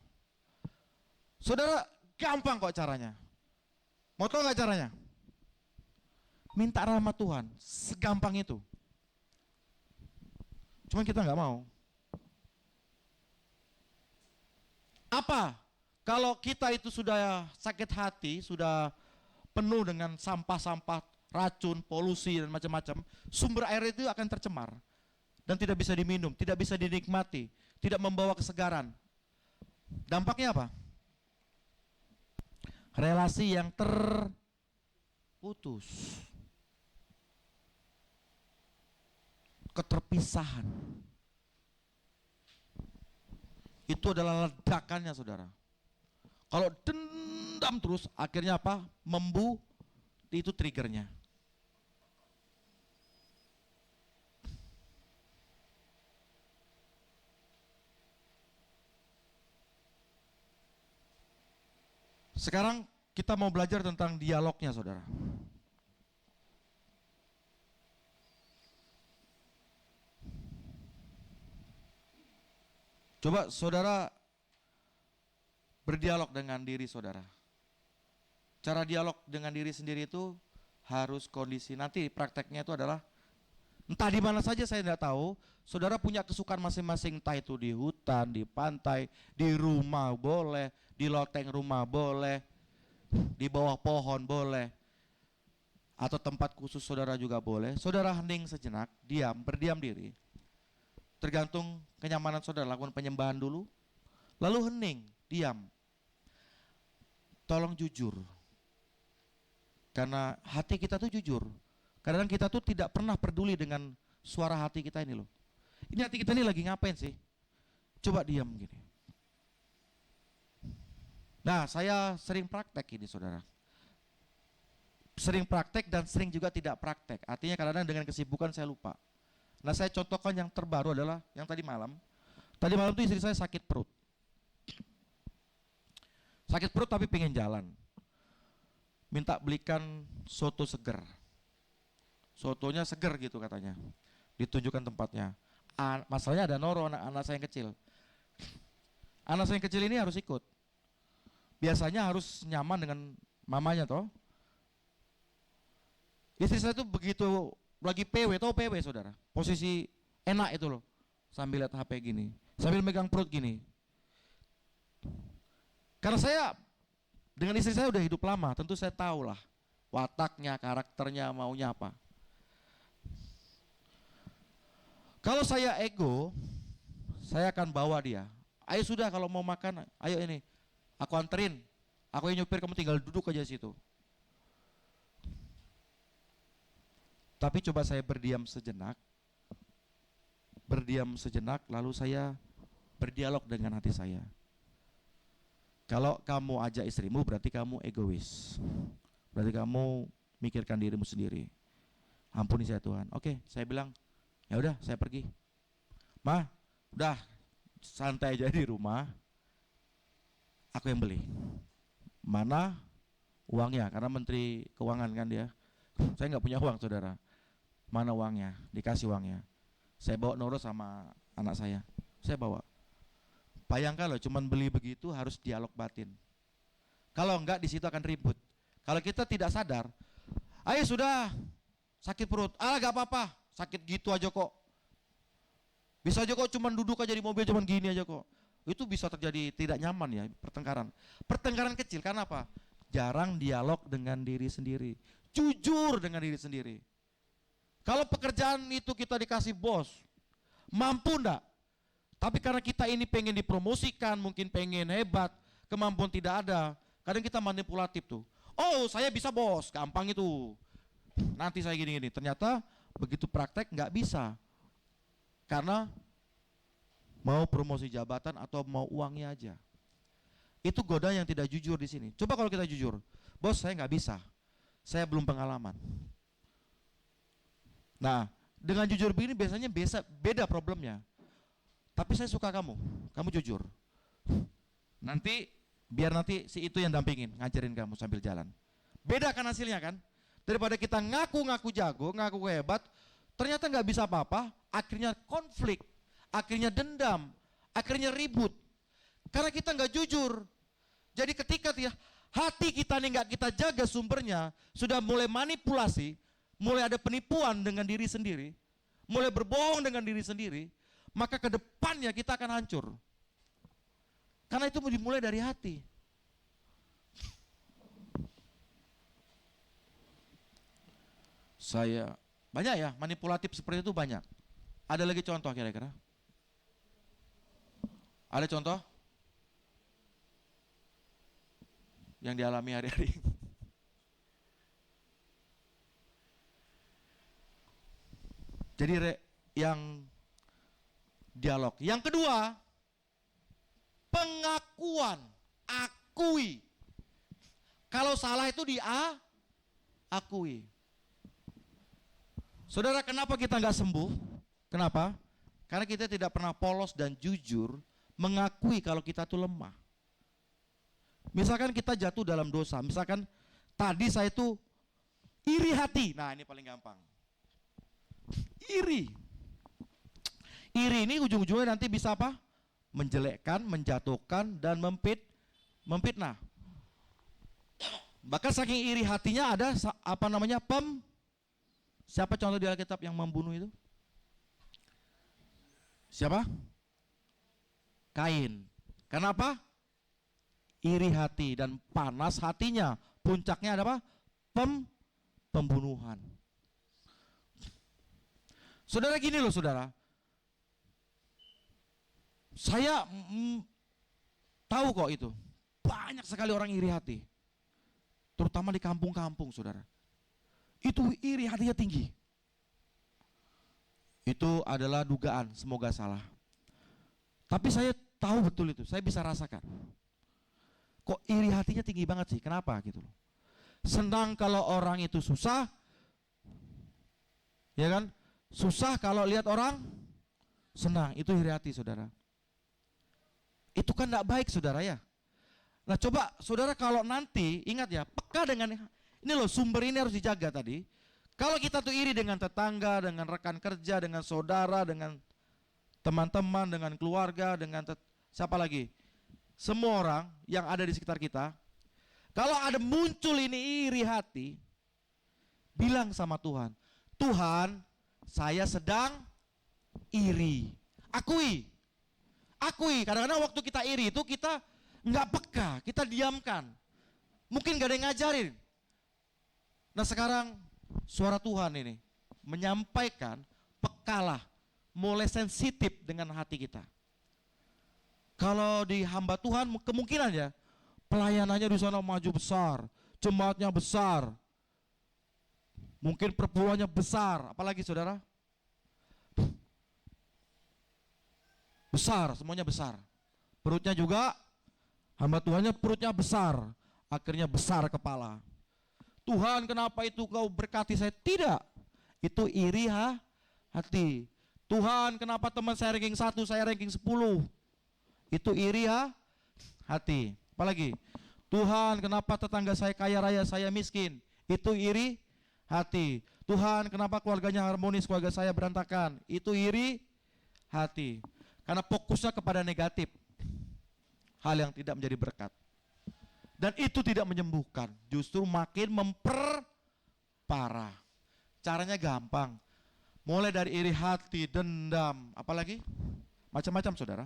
Saudara, gampang kok caranya. Mau tahu nggak caranya? Minta rahmat Tuhan, segampang itu. Cuman kita nggak mau. Apa? Kalau kita itu sudah sakit hati, sudah penuh dengan sampah-sampah, racun, polusi dan macam-macam, sumber air itu akan tercemar dan tidak bisa diminum, tidak bisa dinikmati, tidak membawa kesegaran. Dampaknya apa? Relasi yang terputus, keterpisahan. Itu adalah ledakannya saudara. Kalau dendam terus, akhirnya apa? Itu triggernya. Sekarang kita mau belajar tentang dialognya, saudara. Coba saudara berdialog dengan diri saudara. Cara dialog dengan diri sendiri itu harus kondisi. Nanti prakteknya itu adalah entah di mana saja saya tidak tahu. Saudara punya kesukaan masing-masing, entah itu di hutan, di pantai, di rumah boleh, di loteng rumah boleh, di bawah pohon boleh, atau tempat khusus saudara juga boleh. Saudara hening sejenak, berdiam diri. Tergantung kenyamanan saudara, lakukan penyembahan dulu, lalu hening, diam. Tolong jujur, karena hati kita tuh jujur. Kadang kita tuh tidak pernah peduli dengan suara hati kita ini loh. Ini hati kita ini lagi ngapain sih? Coba diam gini. Nah, saya sering praktek ini saudara. Sering praktek dan sering juga tidak praktek. Artinya kadang-kadang dengan kesibukan saya lupa. Nah, saya contohkan yang terbaru adalah yang tadi malam. Tadi malam tuh istri saya sakit perut. Sakit perut tapi pengen jalan. Minta belikan soto seger. Sotonya seger gitu katanya. Ditunjukkan tempatnya. Masalahnya ada Noro, anak saya yang kecil. Anak saya yang kecil ini harus ikut. Biasanya harus nyaman dengan mamanya toh. Istri saya tuh begitu lagi PW, tahu PW saudara? Posisi enak itu loh. Sambil lihat HP gini, sambil megang perut gini. Karena saya dengan istri saya udah hidup lama, tentu saya tahu lah wataknya, karakternya, maunya apa. Kalau saya ego, saya akan bawa dia. Ayo sudah kalau mau makan, ayo ini, aku anterin, aku yang nyupir, kamu tinggal duduk aja situ. Tapi coba saya berdiam sejenak, lalu saya berdialog dengan hati saya. Kalau kamu ajak istrimu berarti kamu egois, berarti kamu mikirkan dirimu sendiri. Ampuni saya Tuhan. Oke, saya bilang, ya udah saya pergi. Ma, udah santai aja di rumah, aku yang beli. Mana uangnya? Karena menteri keuangan kan dia. Saya nggak punya uang saudara. Mana uangnya? Dikasih uangnya. Saya bawa Noro sama anak saya bawa. Bayangkan loh, cuman beli begitu harus dialog batin. Kalau enggak di situ akan ribut. Kalau kita tidak sadar, ayo sudah sakit perut, gak apa-apa, sakit gitu aja kok. Bisa aja kok cuman duduk aja di mobil cuman gini aja kok. Itu bisa terjadi tidak nyaman ya, pertengkaran. Pertengkaran kecil, karena apa? Jarang dialog dengan diri sendiri. Jujur dengan diri sendiri. Kalau pekerjaan itu kita dikasih bos, mampu enggak? Tapi karena kita ini pengen dipromosikan, mungkin pengen hebat, kemampuan tidak ada, kadang kita manipulatif tuh. Oh saya bisa bos, gampang itu. Nanti saya gini-gini, ternyata begitu praktek nggak bisa. Karena mau promosi jabatan atau mau uangnya aja. Itu godaan yang tidak jujur di sini. Coba kalau kita jujur, bos saya nggak bisa, saya belum pengalaman. Nah, dengan jujur begini biasanya beda problemnya. Tapi saya suka kamu jujur. Biar nanti si itu yang dampingin, ngajarin kamu sambil jalan. Beda kan hasilnya kan? Daripada kita ngaku-ngaku jago, ngaku hebat, ternyata nggak bisa apa-apa, akhirnya konflik, akhirnya dendam, akhirnya ribut. Karena kita nggak jujur. Jadi ketika hati kita nih nggak kita jaga sumbernya, sudah mulai manipulasi, mulai ada penipuan dengan diri sendiri, mulai berbohong dengan diri sendiri, maka ke depannya kita akan hancur. Karena itu dimulai dari hati. Saya banyak ya manipulatif seperti itu banyak. Ada lagi contoh kira-kira? Ada contoh yang dialami hari-hari? Jadi yang dialog. Yang kedua, pengakuan, akui. Kalau salah itu akui. Saudara, kenapa kita nggak sembuh? Kenapa? Karena kita tidak pernah polos dan jujur mengakui kalau kita tuh lemah. Misalkan kita jatuh dalam dosa, misalkan tadi saya tuh iri hati. Nah, ini paling gampang. Iri. Iri ini ujung-ujungnya nanti bisa apa? Menjelekkan, menjatuhkan, dan memfitnah. Bahkan saking iri hatinya ada apa namanya siapa contoh di Alkitab yang membunuh itu? Siapa? Kain. Kenapa? Iri hati dan panas hatinya. Puncaknya ada apa? Pembunuhan. Saudara, gini loh saudara. Saya tahu kok itu. Banyak sekali orang iri hati. Terutama di kampung-kampung saudara. Itu iri hatinya tinggi. Itu adalah dugaan, semoga salah. Tapi saya tahu betul itu, saya bisa rasakan. Kok iri hatinya tinggi banget sih, kenapa gitu loh. Senang kalau orang itu susah, ya kan? Susah kalau lihat orang senang, itu iri hati saudara. Itu kan tidak baik saudara ya. Nah coba saudara kalau nanti, ingat ya, peka dengan, ini loh sumber ini harus dijaga tadi. Kalau kita tuh iri dengan tetangga, dengan rekan kerja, dengan saudara, dengan teman-teman, dengan keluarga, dengan siapa lagi? Semua orang yang ada di sekitar kita. Kalau ada muncul ini iri hati, bilang sama Tuhan, Tuhan, saya sedang iri. Akui. Kadang-kadang waktu kita iri itu kita nggak peka, kita diamkan. Mungkin gak ada yang ngajarin. Nah sekarang suara Tuhan ini menyampaikan, pekalah, mulai sensitif dengan hati kita. Kalau di hamba Tuhan kemungkinan ya pelayanannya di sana maju besar, jemaatnya besar, mungkin perpuluhannya besar, apalagi saudara? Besar, semuanya besar. Perutnya juga, hamba Tuhannya perutnya besar, akhirnya besar kepala. Tuhan, kenapa itu kau berkati saya? Tidak, itu iri hati. Tuhan, kenapa teman saya ranking 1, saya ranking 10? Itu iri hati. Apalagi, Tuhan, kenapa tetangga saya kaya raya, saya miskin? Itu iri hati. Tuhan, kenapa keluarganya harmonis, keluarga saya berantakan? Itu iri hati. Karena fokusnya kepada negatif, hal yang tidak menjadi berkat. Dan itu tidak menyembuhkan, justru makin memperparah. Caranya gampang, mulai dari iri hati, dendam, apalagi macam-macam saudara.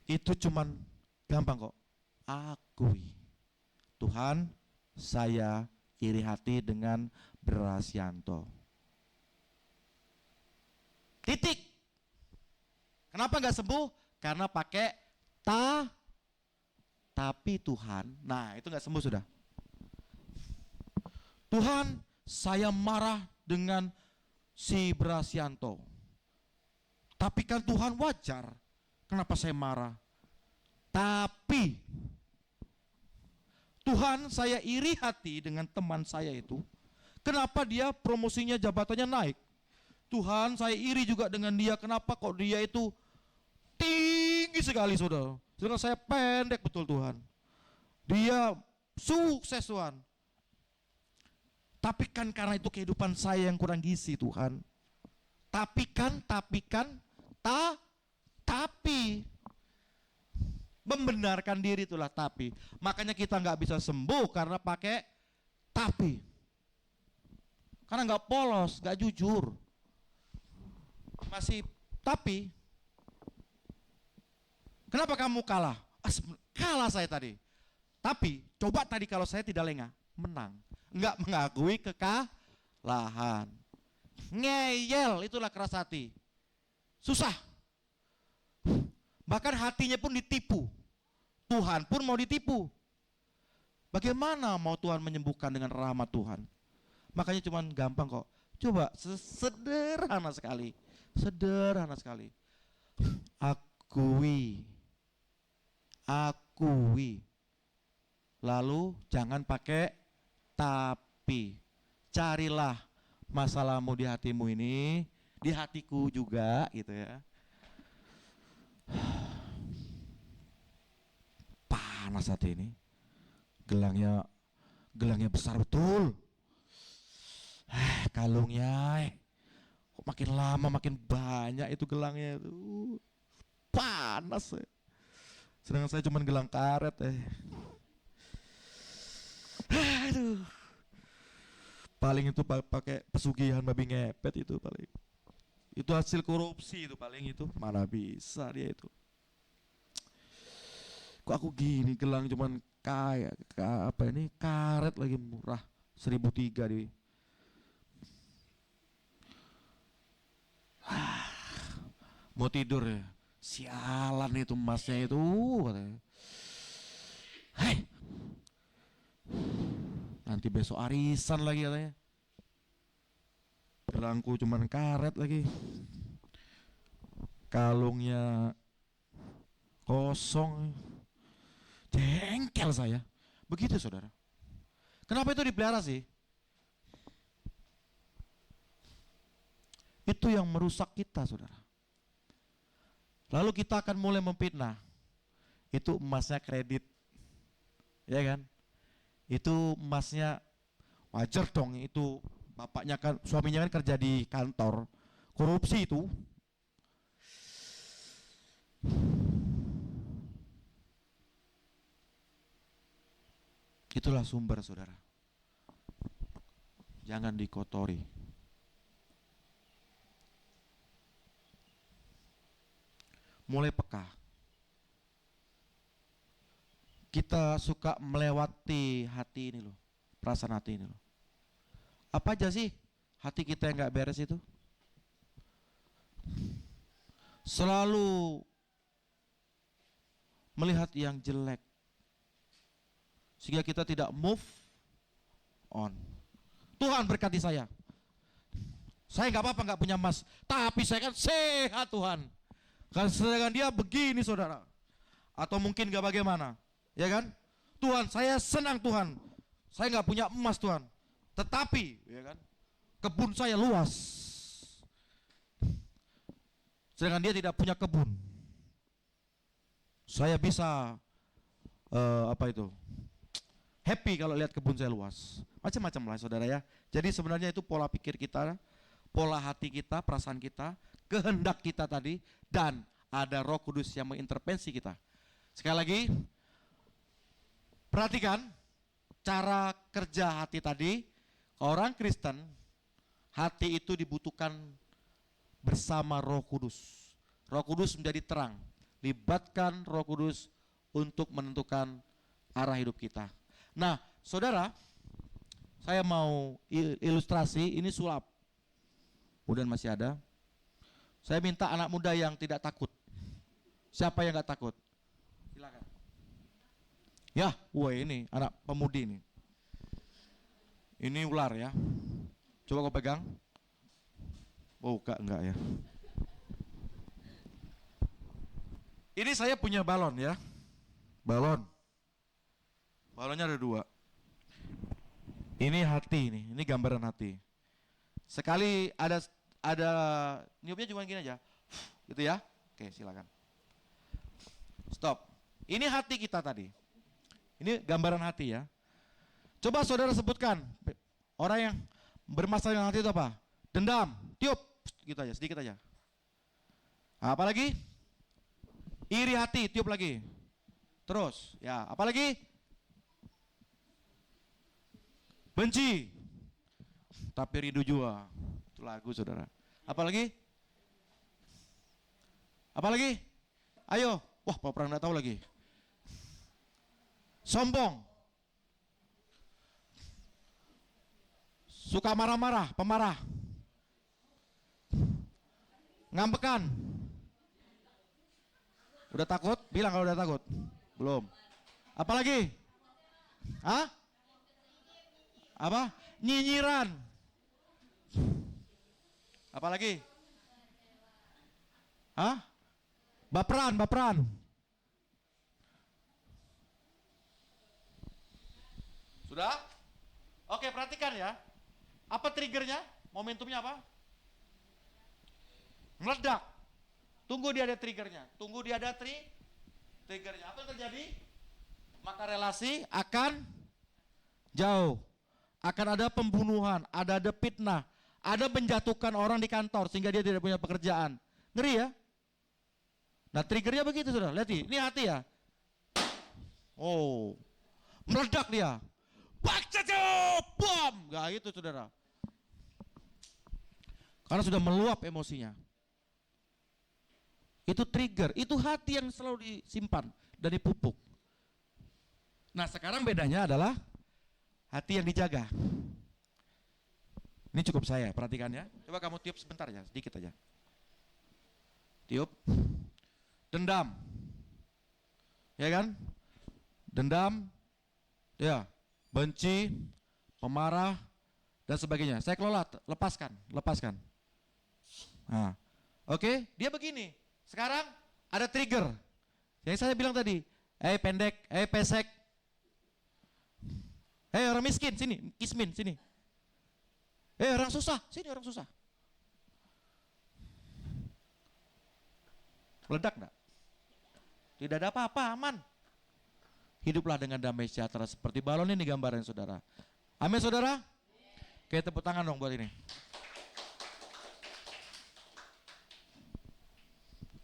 Itu cuman gampang kok. Akui, Tuhan, saya iri hati dengan Brasyanto. Titik. Kenapa nggak sembuh? Karena pakai tapi Tuhan, nah itu nggak sembuh sudah. Tuhan, saya marah dengan si Brasyanto. Tapi kan Tuhan wajar. Kenapa saya marah? Tapi Tuhan, saya iri hati dengan teman saya itu. Kenapa dia promosinya, jabatannya naik? Tuhan, saya iri juga dengan dia. Kenapa kok dia itu tinggi sekali saudara? Sedangkan saya pendek betul Tuhan. Dia sukses Tuhan. Tapi kan karena itu kehidupan saya yang kurang gizi Tuhan. Tapi membenarkan diri itulah tapi. Makanya kita nggak bisa sembuh karena pakai tapi. Karena nggak polos, nggak jujur. Masih tapi. Kenapa kamu kalah? Kalah saya tadi. Tapi coba tadi kalau saya tidak lengah, menang. Enggak mengakui kekalahan. Ngeyel, itulah keras hati. Susah. Bahkan hatinya pun ditipu. Tuhan pun mau ditipu. Bagaimana mau Tuhan menyembuhkan dengan rahmat Tuhan? Makanya cuman gampang kok. Coba sederhana sekali. Sederhana sekali. Akui. Lalu jangan pakai tapi. happy. Carilah masalahmu di hatimu ini, di hatiku juga gitu ya. Panas hati ini. Gelangnya besar betul. Kalungnya kok makin lama makin banyak itu gelangnya itu. Panas. Sedangkan saya cuma gelang karet. Aduh. Paling itu pakai pesugihan babi ngepet itu paling. Itu hasil korupsi itu paling itu. Mana bisa dia itu. Kok aku gini gelang cuman kayak apa ini karet lagi murah 1.003 di. Mau tidur ya. Sialan itu emasnya itu katanya. Hei. Nanti besok arisan lagi katanya. Gelangku cuman karet lagi. Kalungnya kosong. Jengkel saya. Begitu saudara. Kenapa itu dipelihara sih? Itu yang merusak kita saudara. Lalu kita akan mulai memfitnah. Itu emasnya kredit. Ya kan? Itu emasnya wajar dong itu bapaknya kan suaminya kan kerja di kantor. Korupsi itu. Itulah sumber saudara. Jangan dikotori. Mulai peka. Kita suka melewati hati ini loh. Perasaan hati ini loh. Apa aja sih hati kita yang gak beres itu? Selalu melihat yang jelek. Sehingga kita tidak move on. Tuhan berkati saya. Saya gak apa-apa gak punya emas. Tapi saya kan sehat Tuhan. Kan sedangkan dia begini saudara. Atau mungkin gak bagaimana. Ya kan? Tuhan saya senang Tuhan. Saya gak punya emas Tuhan. Tetapi ya kan, kebun saya luas. Sedangkan dia tidak punya kebun. Saya bisa happy kalau lihat kebun saya luas. Macam-macam lah saudara ya. Jadi sebenarnya itu pola pikir kita, pola hati kita, perasaan kita, kehendak kita tadi, dan ada Roh Kudus yang mengintervensi kita. Sekali lagi, perhatikan cara kerja hati tadi. Orang Kristen, hati itu dibutuhkan bersama Roh Kudus. Roh Kudus menjadi terang. Libatkan Roh Kudus untuk menentukan arah hidup kita. Nah, saudara, saya mau ilustrasi, ini sulap. Kemudian masih ada. Saya minta anak muda yang tidak takut. Siapa yang gak takut? Silakan. Ya, wah ini anak pemudi ini. Ini ular ya. Coba kau pegang. Oh, enggak ya. Ini saya punya balon ya. Balon. Balonnya ada 2. Ini hati ini gambaran hati. Sekali ada niupnya cuma gini aja. Gitu ya. Oke, silakan. Stop. Ini hati kita tadi. Ini gambaran hati ya. Coba saudara sebutkan orang yang bermasalah dengan hati itu apa? Dendam, tiup, gitu aja, sedikit aja. Apa lagi? Iri hati, tiup lagi. Terus, ya, apa lagi? Benci, tapi rindu juga. Itu lagu saudara. Apa lagi? Apa lagi? Ayo, wah, pernah nggak tahu lagi. Sombong. Suka marah-marah, pemarah. Ngambekan. Udah takut? Bilang kalau udah takut. Belum. Apa lagi? Hah? Apa? Nyinyiran. Apa lagi? Hah? Baperan. Sudah? Oke, perhatikan ya. Apa triggernya? Momentumnya apa? Meledak. Tunggu dia ada triggernya. Tunggu dia ada triggernya. Apa yang terjadi? Maka relasi akan jauh. Akan ada pembunuhan, ada fitnah, ada menjatuhkan orang di kantor sehingga dia tidak punya pekerjaan. Ngeri ya? Nah, triggernya begitu, Saudara. Lihat ini hati ya. Oh. Meledak dia. Bom. Gak itu, Saudara. Karena sudah meluap emosinya. Itu trigger, itu hati yang selalu disimpan dan dipupuk. Nah, sekarang bedanya adalah hati yang dijaga. Ini cukup saya, perhatikan ya. Coba kamu tiup sebentar ya, sedikit aja. Tiup. Dendam. Ya kan? Dendam. Ya, benci, pemarah dan sebagainya. Saya kelola, lepaskan. Nah, oke, dia begini. Sekarang ada trigger. Yang saya bilang tadi, pendek, pesek. Orang miskin, sini, kismin, sini. Orang susah, sini orang susah. Meledak enggak? Tidak ada apa-apa, aman. Hiduplah dengan damai sejahtera seperti balon ini gambaran saudara. Amin saudara? Oke, tepuk tangan dong buat ini.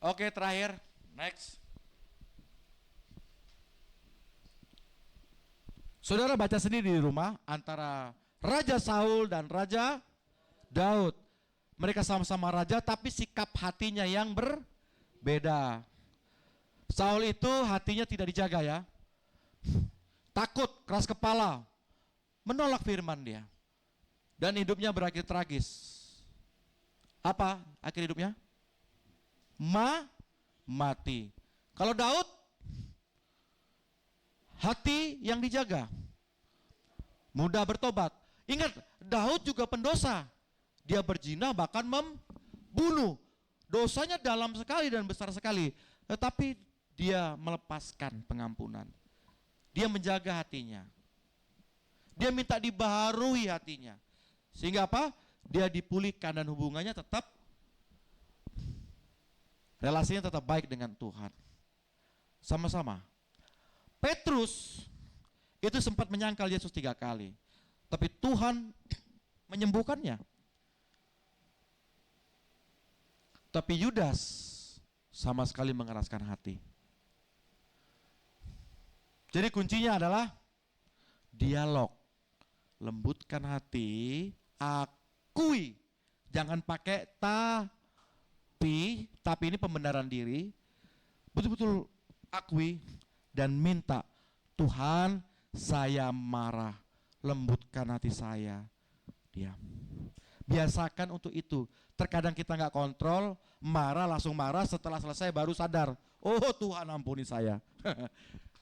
Oke, terakhir, next. Saudara baca sendiri di rumah antara Raja Saul dan Raja Daud. Mereka sama-sama raja tapi sikap hatinya yang berbeda. Saul itu hatinya tidak dijaga ya. Takut, keras kepala, menolak firman dia. Dan hidupnya berakhir tragis. Apa akhir hidupnya? Mati. Kalau Daud, hati yang dijaga, mudah bertobat. Ingat, Daud juga pendosa. Dia berzina bahkan membunuh. Dosanya dalam sekali dan besar sekali. Tetapi dia melepaskan pengampunan. Dia menjaga hatinya. Dia minta dibaharui hatinya. Sehingga apa? Dia dipulihkan dan hubungannya tetap, relasinya tetap baik dengan Tuhan. Sama-sama. Petrus itu sempat menyangkal Yesus 3 kali. Tapi Tuhan menyembuhkannya. Tapi Yudas sama sekali mengeraskan hati. Jadi kuncinya adalah dialog. Lembutkan hati, akui. Jangan pakai tapi ini pembenaran diri. Betul-betul akui dan minta, Tuhan saya marah, lembutkan hati saya. Diam. Biasakan untuk itu. Terkadang kita nggak kontrol, langsung marah, setelah selesai baru sadar, oh Tuhan ampuni saya.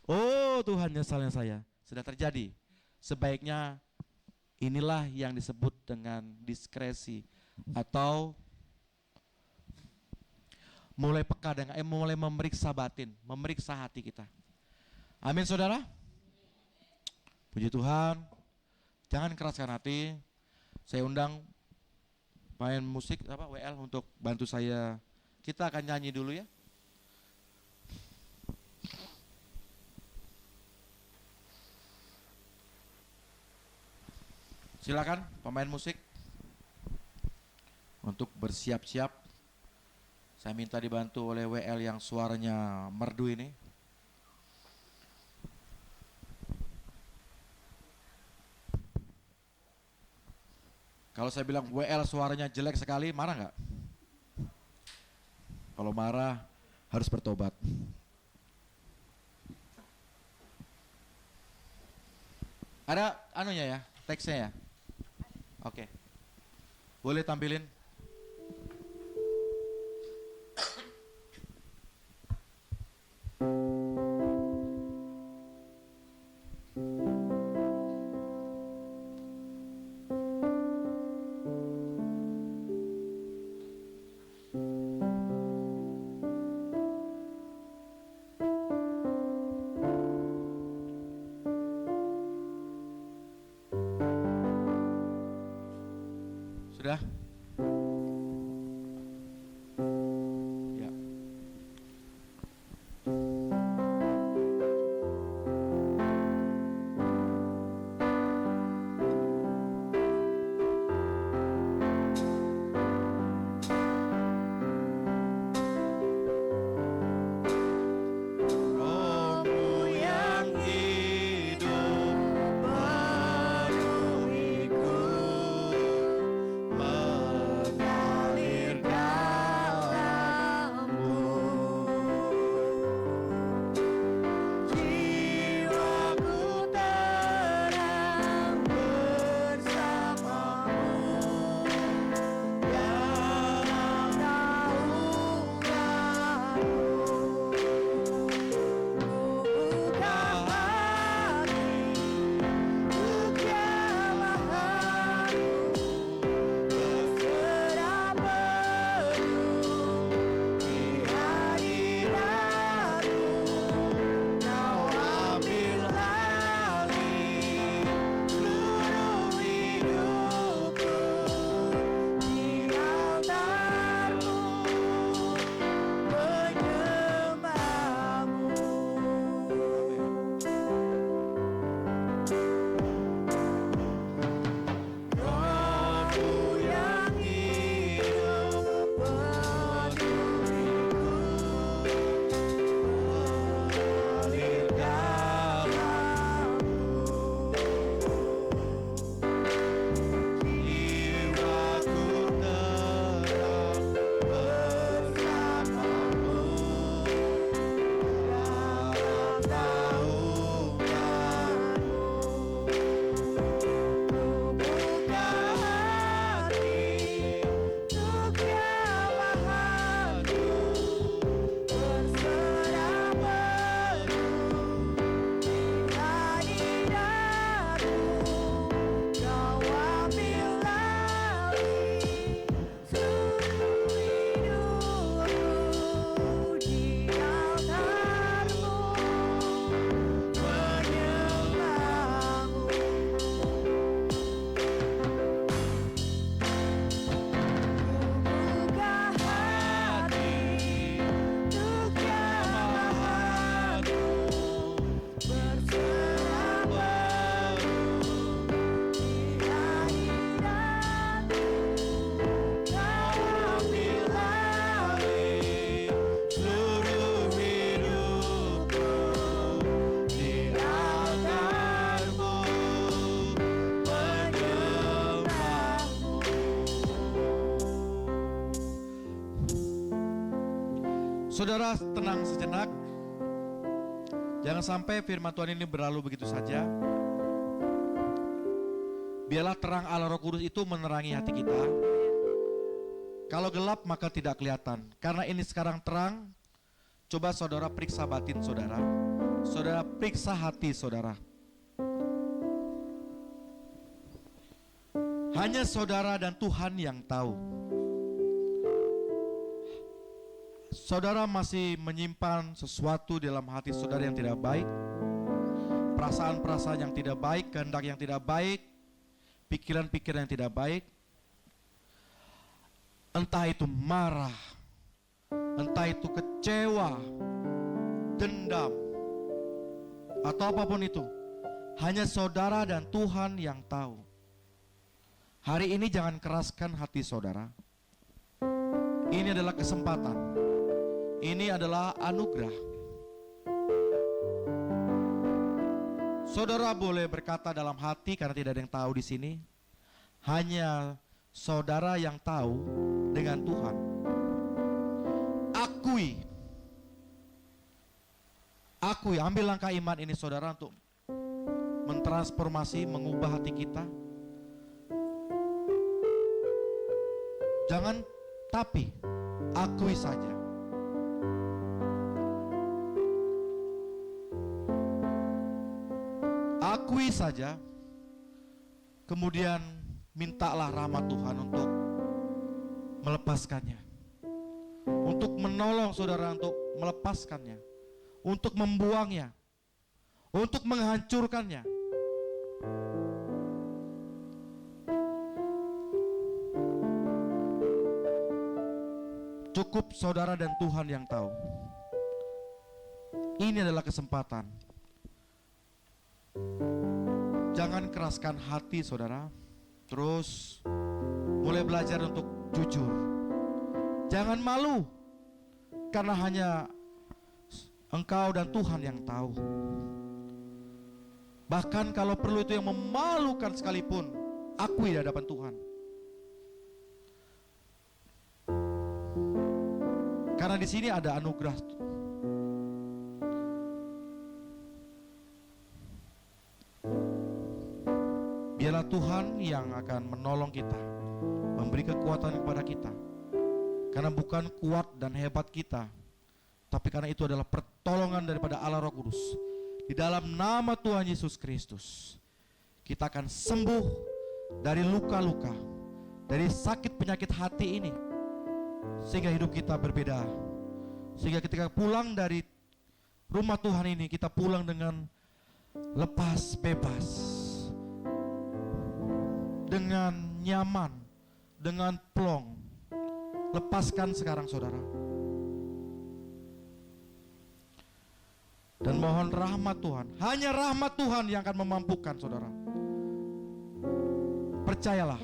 Oh Tuhan nyesalnya saya. Sudah terjadi. Sebaiknya inilah yang disebut dengan diskresi atau mulai peka dengan mulai memeriksa batin, memeriksa hati kita. Amin saudara. Puji Tuhan. Jangan keraskan hati. Saya undang main musik WL untuk bantu saya. Kita akan nyanyi dulu ya. Silakan pemain musik untuk bersiap-siap. Saya minta dibantu oleh WL yang suaranya merdu ini. Kalau saya bilang WL suaranya jelek sekali, marah nggak? Kalau marah harus bertobat. Ada anunya ya, teksnya ya? Oke. Boleh tampilin? Sudah? Ya. Rohmu yang hidup penuhiku, mengalir dalamku. Jiwaku terang bersamamu dalam naunganmu. Buka hati untuk jamahanmu, berserah penuh di hadiratmu. Kau ambil alih seluruh hidupku di altarmu, menyembahmu. Rohmu yang hidup penuhiku, mengalir dalammu. Jiwaku terang bersamamu dalam naunganmu. Buka hati untuk jamahanmu, berserah penuh di hadiratmu. Kau ambil alih seluruh hidupku di altarmu, menyembahmu. Buka hati untuk jamahanmu, berserah penuh di hadiratmu. Kau ambil alih seluruh hidupku di altarmu, menyembahmu. Saudara, tenang sejenak. Jangan sampai firman Tuhan ini berlalu begitu saja. Biarlah terang Allah Roh Kudus itu menerangi hati kita. Kalau gelap maka tidak kelihatan. Karena ini sekarang terang, coba saudara periksa batin saudara. Saudara periksa hati saudara. Hanya saudara dan Tuhan yang tahu. Saudara masih menyimpan sesuatu dalam hati saudara yang tidak baik, perasaan-perasaan yang tidak baik, kehendak yang tidak baik, pikiran-pikiran yang tidak baik. Entah itu marah, entah itu kecewa, dendam, atau apapun itu. Hanya saudara dan Tuhan yang tahu. Hari ini jangan keraskan hati saudara. Ini adalah kesempatan. Ini adalah anugerah. Saudara boleh berkata dalam hati karena tidak ada yang tahu di sini. Hanya saudara yang tahu dengan Tuhan. Akui, ambil langkah iman ini saudara untuk mentransformasi, mengubah hati kita. Jangan tapi, akui saja. Akui saja, kemudian mintalah rahmat Tuhan untuk melepaskannya, untuk menolong saudara untuk melepaskannya, untuk membuangnya, untuk menghancurkannya. Cukup saudara dan Tuhan yang tahu. Ini adalah kesempatan. Jangan keraskan hati saudara. Terus mulai belajar untuk jujur. Jangan malu, karena hanya engkau dan Tuhan yang tahu. Bahkan kalau perlu itu yang memalukan sekalipun, akui di hadapan Tuhan. Karena di sini ada anugerah. Biarlah Tuhan yang akan menolong kita, memberi kekuatan kepada kita. Karena bukan kuat dan hebat kita, tapi karena itu adalah pertolongan daripada Allah Roh Kudus. Di dalam nama Tuhan Yesus Kristus, kita akan sembuh dari luka-luka, dari sakit penyakit hati ini, sehingga hidup kita berbeda. Sehingga ketika pulang dari rumah Tuhan ini, kita pulang dengan lepas, bebas, dengan nyaman, dengan plong. Lepaskan sekarang saudara. Dan mohon rahmat Tuhan. Hanya rahmat Tuhan yang akan memampukan saudara. Percayalah.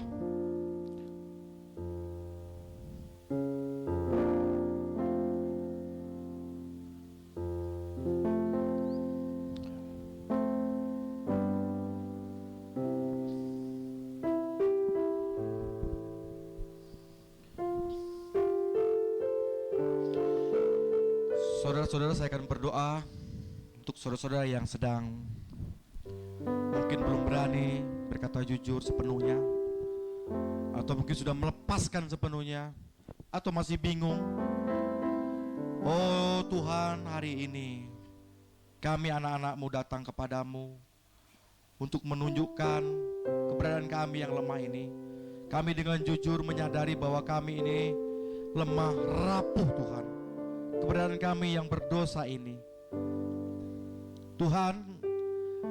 Saudara-saudara, saya akan berdoa untuk saudara-saudara yang sedang mungkin belum berani berkata jujur sepenuhnya, atau mungkin sudah melepaskan sepenuhnya, atau masih bingung. Oh Tuhan, hari ini kami anak-anak-Mu datang kepadamu untuk menunjukkan keberadaan kami yang lemah ini. Kami dengan jujur menyadari bahwa kami ini lemah, rapuh Tuhan. Keberadaan kami yang berdosa ini, Tuhan,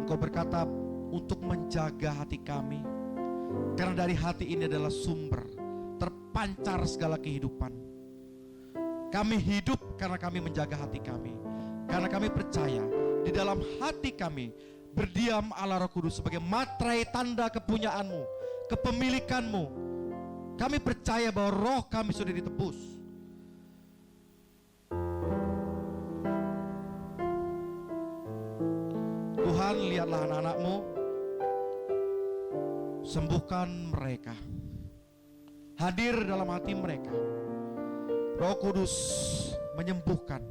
Engkau berkata untuk menjaga hati kami, karena dari hati ini adalah sumber terpancar segala kehidupan. Kami hidup karena kami menjaga hati kami, karena kami percaya di dalam hati kami berdiam Allah Roh Kudus sebagai materai tanda kepunyaanmu, kepemilikanmu. Kami percaya bahwa roh kami sudah ditebus. Tuhan, lihatlah anak-anak-Mu, sembuhkan mereka, hadir dalam hati mereka. Roh Kudus menyembuhkan,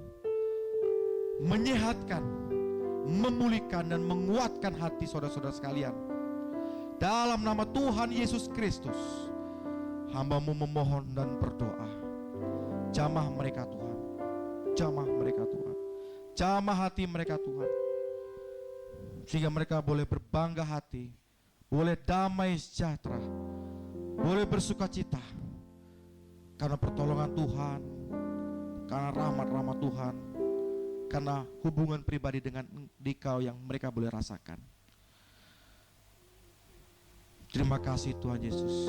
menyehatkan, memulihkan dan menguatkan hati saudara-saudara sekalian. Dalam nama Tuhan Yesus Kristus, hamba-Mu memohon dan berdoa. Jamah mereka Tuhan, jamah mereka Tuhan, jamah hati mereka Tuhan, sehingga mereka boleh berbangga hati, boleh damai sejahtera, boleh bersuka cita, karena pertolongan Tuhan, karena rahmat-rahmat Tuhan, karena hubungan pribadi dengan Dikau yang mereka boleh rasakan. Terima kasih Tuhan Yesus,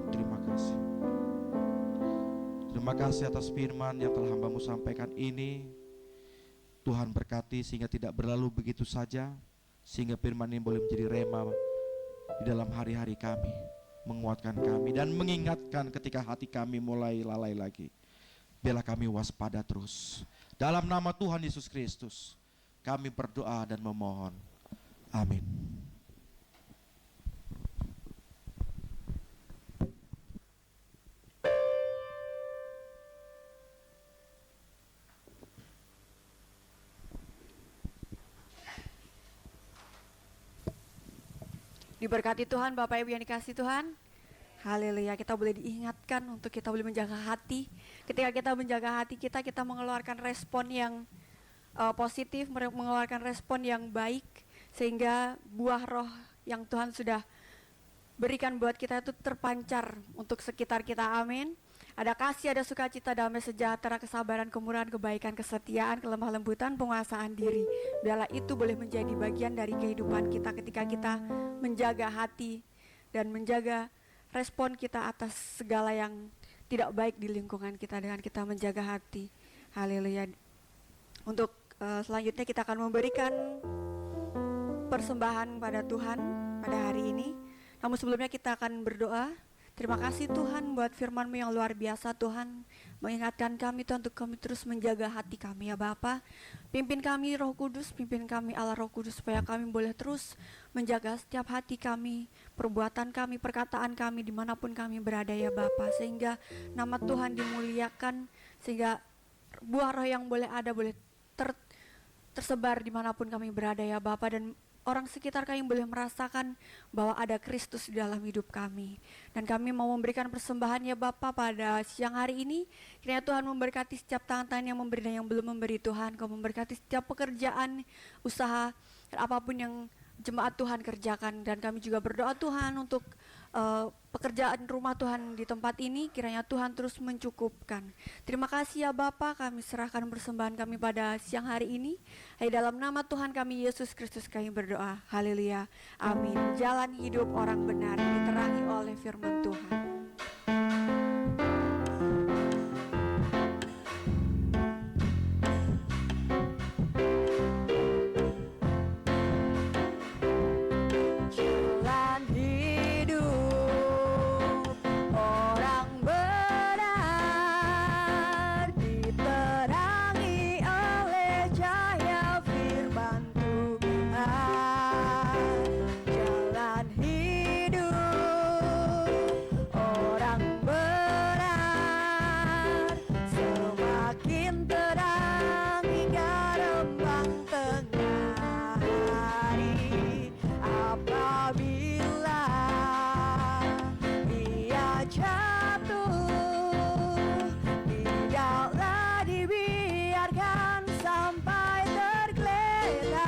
terima kasih. Terima kasih atas firman yang telah hamba-Mu sampaikan ini. Tuhan berkati sehingga tidak berlalu begitu saja, sehingga firman ini boleh menjadi rema di dalam hari-hari kami, menguatkan kami dan mengingatkan ketika hati kami mulai lalai lagi. Biarlah kami waspada terus. Dalam nama Tuhan Yesus Kristus kami berdoa dan memohon. Amin. Diberkati Tuhan, Bapak Ibu yang dikasih Tuhan. Haleluya, kita boleh diingatkan untuk kita boleh menjaga hati. Ketika kita menjaga hati kita, kita mengeluarkan respon yang positif, mengeluarkan respon yang baik, sehingga buah roh yang Tuhan sudah berikan buat kita itu terpancar untuk sekitar kita. Amin. Ada kasih, ada sukacita, damai sejahtera, kesabaran, kemurahan, kebaikan, kesetiaan, kelemah lembutan, penguasaan diri. Biarlah itu boleh menjadi bagian dari kehidupan kita ketika kita menjaga hati dan menjaga respon kita atas segala yang tidak baik di lingkungan kita dengan kita menjaga hati. Haleluya. Untuk selanjutnya kita akan memberikan persembahan pada Tuhan pada hari ini. Namun sebelumnya kita akan berdoa. Terima kasih Tuhan buat firman-Mu yang luar biasa Tuhan. Mengingatkan kami Tuhan untuk kami terus menjaga hati kami ya Bapa. Pimpin kami Roh Kudus, pimpin kami Allah Roh Kudus supaya kami boleh terus menjaga setiap hati kami, perbuatan kami, perkataan kami dimanapun kami berada ya Bapa. Sehingga nama Tuhan dimuliakan, sehingga buah roh yang boleh ada boleh tersebar dimanapun kami berada ya Bapa. Dan orang sekitar kami boleh merasakan bahwa ada Kristus di dalam hidup kami. Dan kami mau memberikan persembahan ya Bapa pada siang hari ini. Kiranya Tuhan memberkati setiap tangan-tangan yang memberi dan yang belum memberi Tuhan. Kau memberkati setiap pekerjaan, usaha, dan apapun yang jemaat Tuhan kerjakan. Dan kami juga berdoa Tuhan untuk pekerjaan rumah Tuhan di tempat ini. Kiranya Tuhan terus mencukupkan. Terima kasih ya Bapa, kami serahkan persembahan kami pada siang hari ini. Dalam nama Tuhan kami Yesus Kristus kami berdoa. Haleluya. Amin. Jalan hidup orang benar diterangi oleh firman Tuhan. Jalan hidup orang benar diterangi oleh cahaya firman Tuhan. Jalan hidup orang benar semakin terang hingga rembang tengah hari. Apabila ia jatuh, tidaklah dibiarkan sampai tergeletak.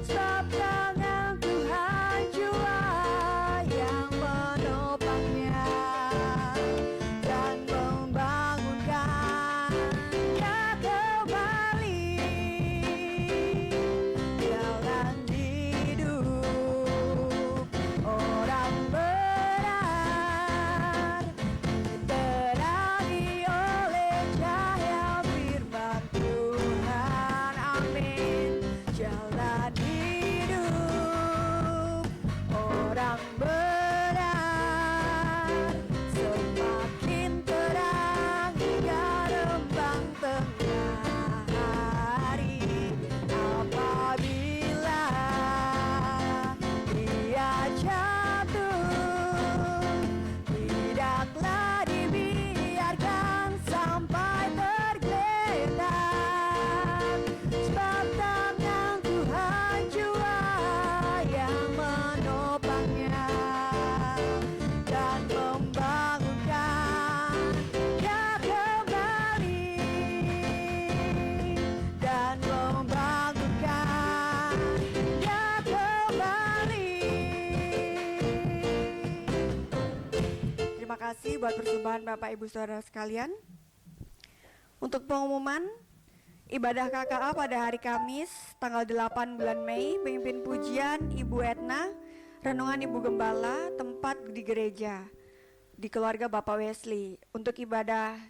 Sebab tangan Tuhan jua yang menopangnya dan membangunkannya kembali. Jalan hidup orang benar diterangi oleh cahaya firman Tuhan. Amin. Jalan hidup orang benar semakin terang hingga rembang tengah hari. Apabila ia jatuh, tidaklah dibiarkan sampai tergeletak. Sebab tangan Tuhan jua yang menopangnya dan membangunkannya kembali. Dan membangunkannya kembali. Terima kasih buat persembahan Bapak Ibu Saudara sekalian. Untuk pengumuman ibadah KKA pada hari Kamis tanggal 8 bulan Mei, pemimpin pujian Ibu Etna, renungan Ibu Gembala, tempat di gereja di keluarga Bapak Wesley. Untuk ibadah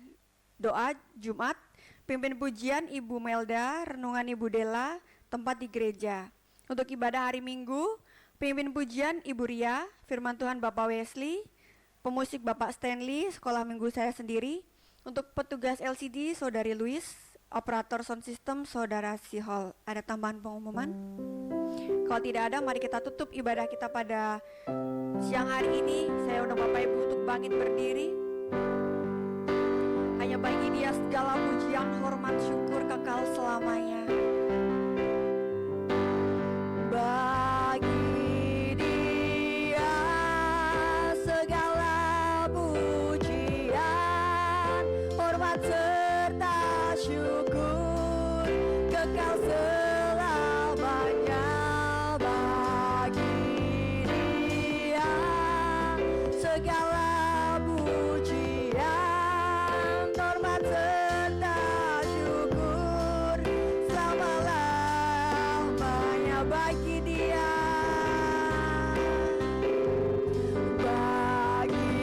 doa Jumat, pimpin pujian Ibu Melda, renungan Ibu Dela, tempat di gereja. Untuk ibadah hari Minggu, pimpin pujian Ibu Ria, firman Tuhan Bapak Wesley, pemusik Bapak Stanley, sekolah minggu saya sendiri. Untuk petugas LCD Saudari Louis, operator sound system Saudara Sihol. Ada tambahan pengumuman? Kalau tidak ada, mari kita tutup ibadah kita pada siang hari ini. Saya undang Bapak Ibu untuk bangkit berdiri. Hanya bagi Dia segala pujian, hormat, syukur kekal selamanya. Bagi Dia segala pujian, hormat serta syukur kekal selamanya. Bagi Dia segala pujian, hormat serta syukur selama-lamanya. Bagi Dia, bagi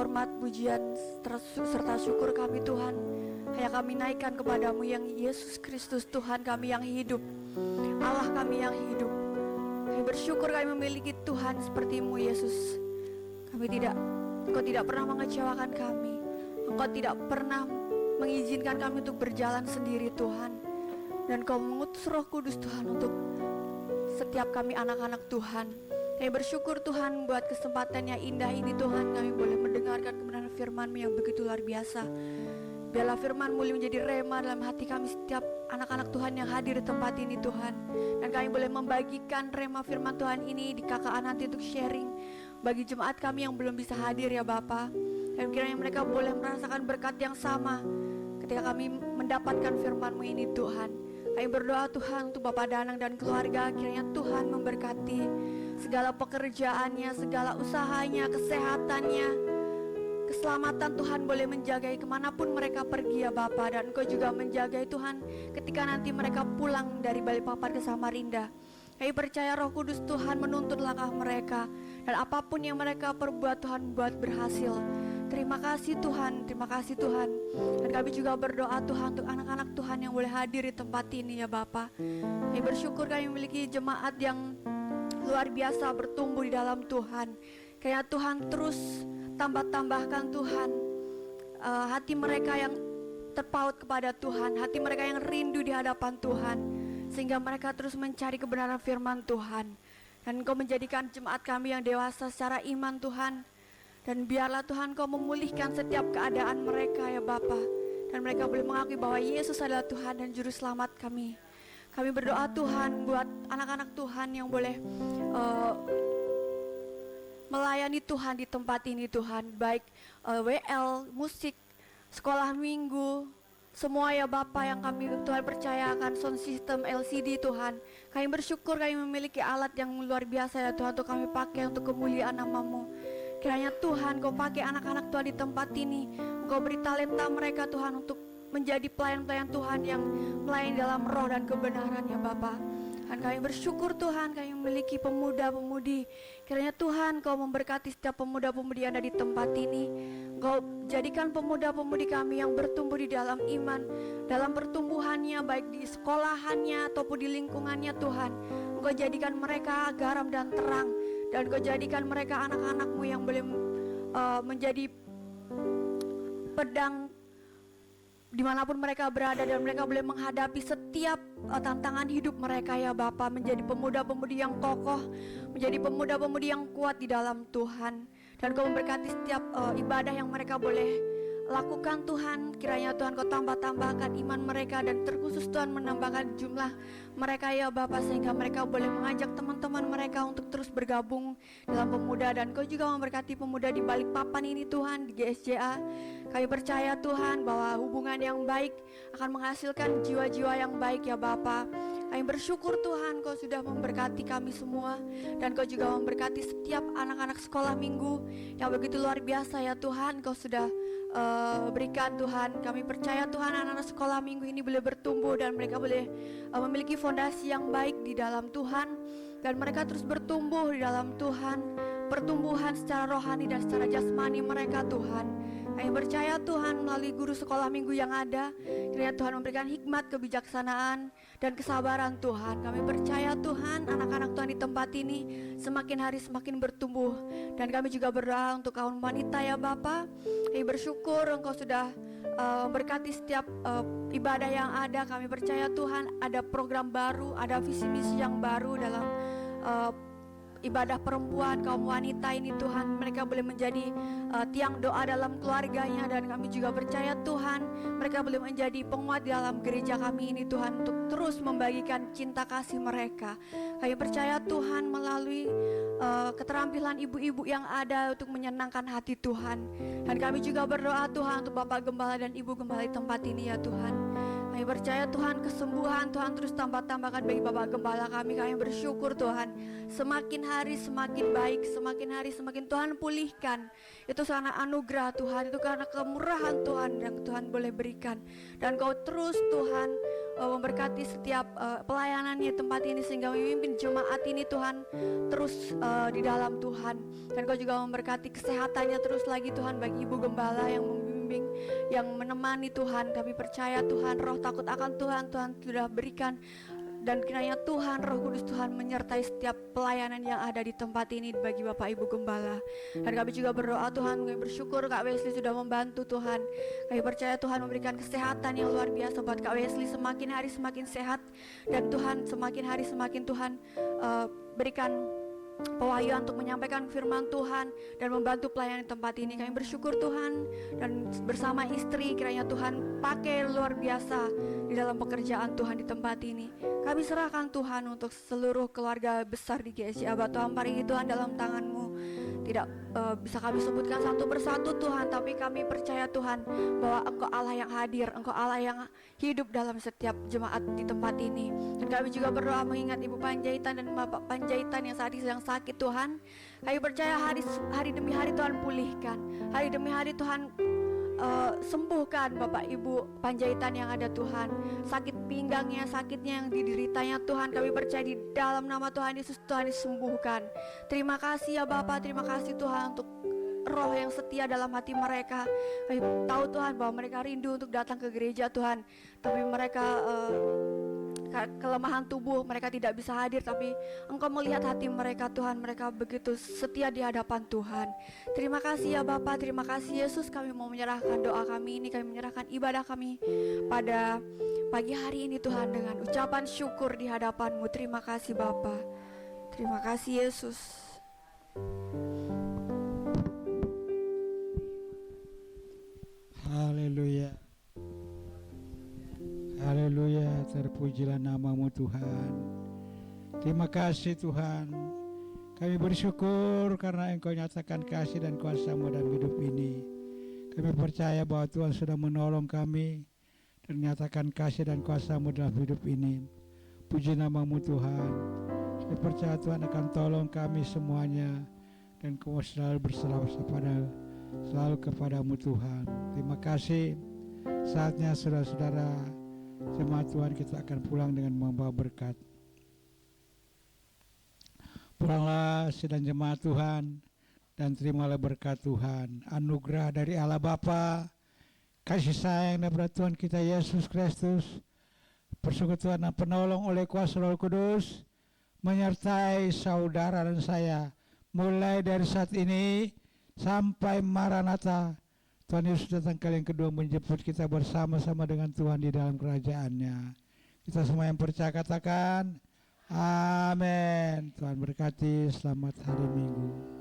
hormat, pujian, serta syukur kami Tuhan hanya kami naikkan kepadamu yang Yesus Kristus, Tuhan kami yang hidup, Allah kami yang hidup. Kami bersyukur kami memiliki Tuhan seperti-Mu Yesus. Engkau tidak pernah mengecewakan kami. Engkau tidak pernah mengizinkan kami untuk berjalan sendiri Tuhan. Dan Kau mengutus Roh Kudus Tuhan untuk setiap kami anak-anak Tuhan. Kami bersyukur Tuhan buat kesempatan yang indah ini Tuhan. Kami boleh mendengarkan kebenaran firman-Mu yang begitu luar biasa. Biarlah firman-Mu menjadi rema dalam hati kami setiap anak-anak Tuhan yang hadir di tempat ini Tuhan. Dan kami boleh membagikan rema firman Tuhan ini di KKA nanti untuk sharing bagi jemaat kami yang belum bisa hadir ya Bapa. Dan kiranya mereka boleh merasakan berkat yang sama ketika kami mendapatkan firman-Mu ini Tuhan. Kami berdoa Tuhan untuk Bapak Danang dan keluarga, kiranya Tuhan memberkati segala pekerjaannya, segala usahanya, kesehatannya, keselamatan Tuhan boleh menjagai kemanapun mereka pergi ya Bapa. Dan Engkau juga menjagai Tuhan ketika nanti mereka pulang dari Balikpapan ke Samarinda. Kami percaya Roh Kudus Tuhan menuntun langkah mereka, dan apapun yang mereka perbuat Tuhan buat berhasil. Terima kasih Tuhan, terima kasih Tuhan. Dan kami juga berdoa Tuhan untuk anak-anak Tuhan yang boleh hadir di tempat ini ya Bapa. Kami bersyukur kami memiliki jemaat yang luar biasa bertumbuh di dalam Tuhan. Kayak Tuhan terus tambahkan Tuhan hati mereka yang terpaut kepada Tuhan, hati mereka yang rindu di hadapan Tuhan, sehingga mereka terus mencari kebenaran firman Tuhan. Dan Engkau menjadikan jemaat kami yang dewasa secara iman Tuhan. Dan biarlah Tuhan Kau memulihkan setiap keadaan mereka ya Bapa. Dan mereka boleh mengakui bahwa Yesus adalah Tuhan dan Juru Selamat kami. Kami berdoa Tuhan buat anak-anak Tuhan yang boleh melayani Tuhan di tempat ini Tuhan. Baik WL, musik, sekolah minggu, semua ya Bapa yang kami Tuhan percayakan, sound system, LCD Tuhan. Kami bersyukur kami memiliki alat yang luar biasa ya Tuhan untuk kami pakai untuk kemuliaan nama-Mu. Kiranya Tuhan Kau pakai anak-anak Tuhan di tempat ini. Kau beri talenta mereka Tuhan untuk menjadi pelayan-pelayan Tuhan yang melayani dalam roh dan kebenaran ya Bapa. Dan kami bersyukur Tuhan kami memiliki pemuda-pemudi. Kiranya Tuhan Kau memberkati setiap pemuda-pemudi yang ada di tempat ini. Kau jadikan pemuda-pemudi kami yang bertumbuh di dalam iman, dalam pertumbuhannya baik di sekolahannya ataupun di lingkungannya Tuhan. Kau jadikan mereka garam dan terang. Dan Kau jadikan mereka anak-anak-Mu yang boleh menjadi pedang dimanapun mereka berada, dan mereka boleh menghadapi setiap tantangan hidup mereka ya Bapa. Menjadi pemuda-pemudi yang kokoh, menjadi pemuda-pemudi yang kuat di dalam Tuhan. Dan Kau memberkati setiap ibadah yang mereka boleh lakukan Tuhan. Kiranya Tuhan Kau tambah-tambahkan iman mereka, dan terkhusus Tuhan menambahkan jumlah mereka ya Bapa, sehingga mereka boleh mengajak teman-teman mereka untuk terus bergabung dalam pemuda. Dan Kau juga memberkati pemuda di Balikpapan ini Tuhan, di GSJA. Kami percaya Tuhan bahwa hubungan yang baik akan menghasilkan jiwa-jiwa yang baik ya Bapa. Kami bersyukur Tuhan Kau sudah memberkati kami semua, dan Kau juga memberkati setiap anak-anak sekolah minggu yang begitu luar biasa ya Tuhan. Kau sudah berikan Tuhan. Kami percaya Tuhan anak-anak sekolah minggu ini boleh bertumbuh, dan mereka boleh memiliki fondasi yang baik di dalam Tuhan, dan mereka terus bertumbuh di dalam Tuhan, pertumbuhan secara rohani dan secara jasmani mereka Tuhan. Kami percaya Tuhan melalui guru sekolah minggu yang ada, kiranya Tuhan memberikan hikmat, kebijaksanaan, dan kesabaran Tuhan. Kami percaya Tuhan anak-anak Tuhan di tempat ini semakin hari semakin bertumbuh. Dan kami juga berdoa untuk kaum wanita ya Bapa. Kami bersyukur Engkau sudah berkati setiap ibadah yang ada. Kami percaya Tuhan ada program baru, ada visi misi yang baru dalam ibadah perempuan, kaum wanita ini Tuhan. Mereka boleh menjadi tiang doa dalam keluarganya, dan kami juga percaya Tuhan mereka boleh menjadi penguat di dalam gereja kami ini Tuhan, untuk terus membagikan cinta kasih mereka. Kami percaya Tuhan melalui keterampilan ibu-ibu yang ada untuk menyenangkan hati Tuhan. Dan kami juga berdoa Tuhan untuk Bapak Gembala dan Ibu Gembala di tempat ini ya Tuhan. Kami Kami percaya Tuhan kesembuhan Tuhan terus tambah-tambahkan bagi Bapak Gembala kami. Kami bersyukur Tuhan, semakin hari semakin baik, semakin hari semakin Tuhan pulihkan. Itu karena anugerah Tuhan, itu karena kemurahan Tuhan yang Tuhan boleh berikan. Dan Kau terus Tuhan memberkati setiap pelayanannya tempat ini, sehingga memimpin jemaat ini Tuhan terus di dalam Tuhan. Dan Kau juga memberkati kesehatannya terus lagi Tuhan bagi Ibu Gembala yang membimbing, yang menemani Tuhan. Kami percaya Tuhan roh takut akan Tuhan sudah berikan, dan kiranya Tuhan Roh Kudus Tuhan menyertai setiap pelayanan yang ada di tempat ini bagi Bapak Ibu Gembala. Dan kami juga berdoa Tuhan, kami bersyukur Kak Wesley sudah membantu Tuhan. Kami percaya Tuhan memberikan kesehatan yang luar biasa buat Kak Wesley, semakin hari semakin sehat, dan Tuhan semakin hari semakin Tuhan berikan pewahyuan untuk menyampaikan firman Tuhan dan membantu pelayanan di tempat ini. Kami bersyukur Tuhan, dan bersama istri kiranya Tuhan pakai luar biasa di dalam pekerjaan Tuhan di tempat ini. Kami serahkan Tuhan untuk seluruh keluarga besar di GSC Batu Ampar ini Tuhan dalam tangan-Mu. Tidak bisa kami sebutkan satu persatu Tuhan, tapi kami percaya Tuhan bahwa Engkau Allah yang hadir, Engkau Allah yang hidup dalam setiap jemaat di tempat ini. Dan kami juga berdoa mengingat Ibu Panjaitan dan Bapak Panjaitan yang saat ini sedang sakit Tuhan. Kami percaya hari demi hari Tuhan pulihkan, hari demi hari Tuhan sembuhkan Bapak Ibu Panjaitan yang ada Tuhan. Sakit pinggangnya, sakitnya yang dideritanya Tuhan, kami percaya di dalam nama Tuhan Yesus Tuhan disembuhkan. Terima kasih ya Bapak, terima kasih Tuhan untuk roh yang setia dalam hati mereka. Kami tahu Tuhan bahwa mereka rindu untuk datang ke gereja Tuhan, tapi mereka kelemahan tubuh, mereka tidak bisa hadir, tapi Engkau melihat hati mereka Tuhan, mereka begitu setia di hadapan Tuhan. Terima kasih ya Bapa, terima kasih Yesus. Kami mau menyerahkan doa kami ini, kami menyerahkan ibadah kami pada pagi hari ini Tuhan dengan ucapan syukur di hadapan-Mu. Terima kasih Bapa, terima kasih Yesus. Haleluya. Haleluya, terpujilah nama-Mu Tuhan. Terima kasih Tuhan. Kami bersyukur karena Engkau nyatakan kasih dan kuasa-Mu dalam hidup ini. Kami percaya bahwa Tuhan sudah menolong kami dan nyatakan kasih dan kuasa-Mu dalam hidup ini. Puji nama-Mu Tuhan. Saya percaya Tuhan akan tolong kami semuanya, dan Kau selalu berserah selalu kepadamu Tuhan. Terima kasih. Saatnya saudara-saudara jemaat Tuhan, kita akan pulang dengan membawa berkat. Pulanglah sedang jemaat Tuhan dan terimalah berkat Tuhan, anugerah dari Allah Bapa, kasih sayang daripada Tuhan kita Yesus Kristus, persekutuan dan penolong oleh kuasa Roh Kudus menyertai saudara dan saya mulai dari saat ini sampai Maranatha. Tuhan Yesus datang kali yang kedua menjemput kita bersama-sama dengan Tuhan di dalam kerajaan-Nya. Kita semua yang percaya katakan amin. Tuhan berkati, selamat hari Minggu.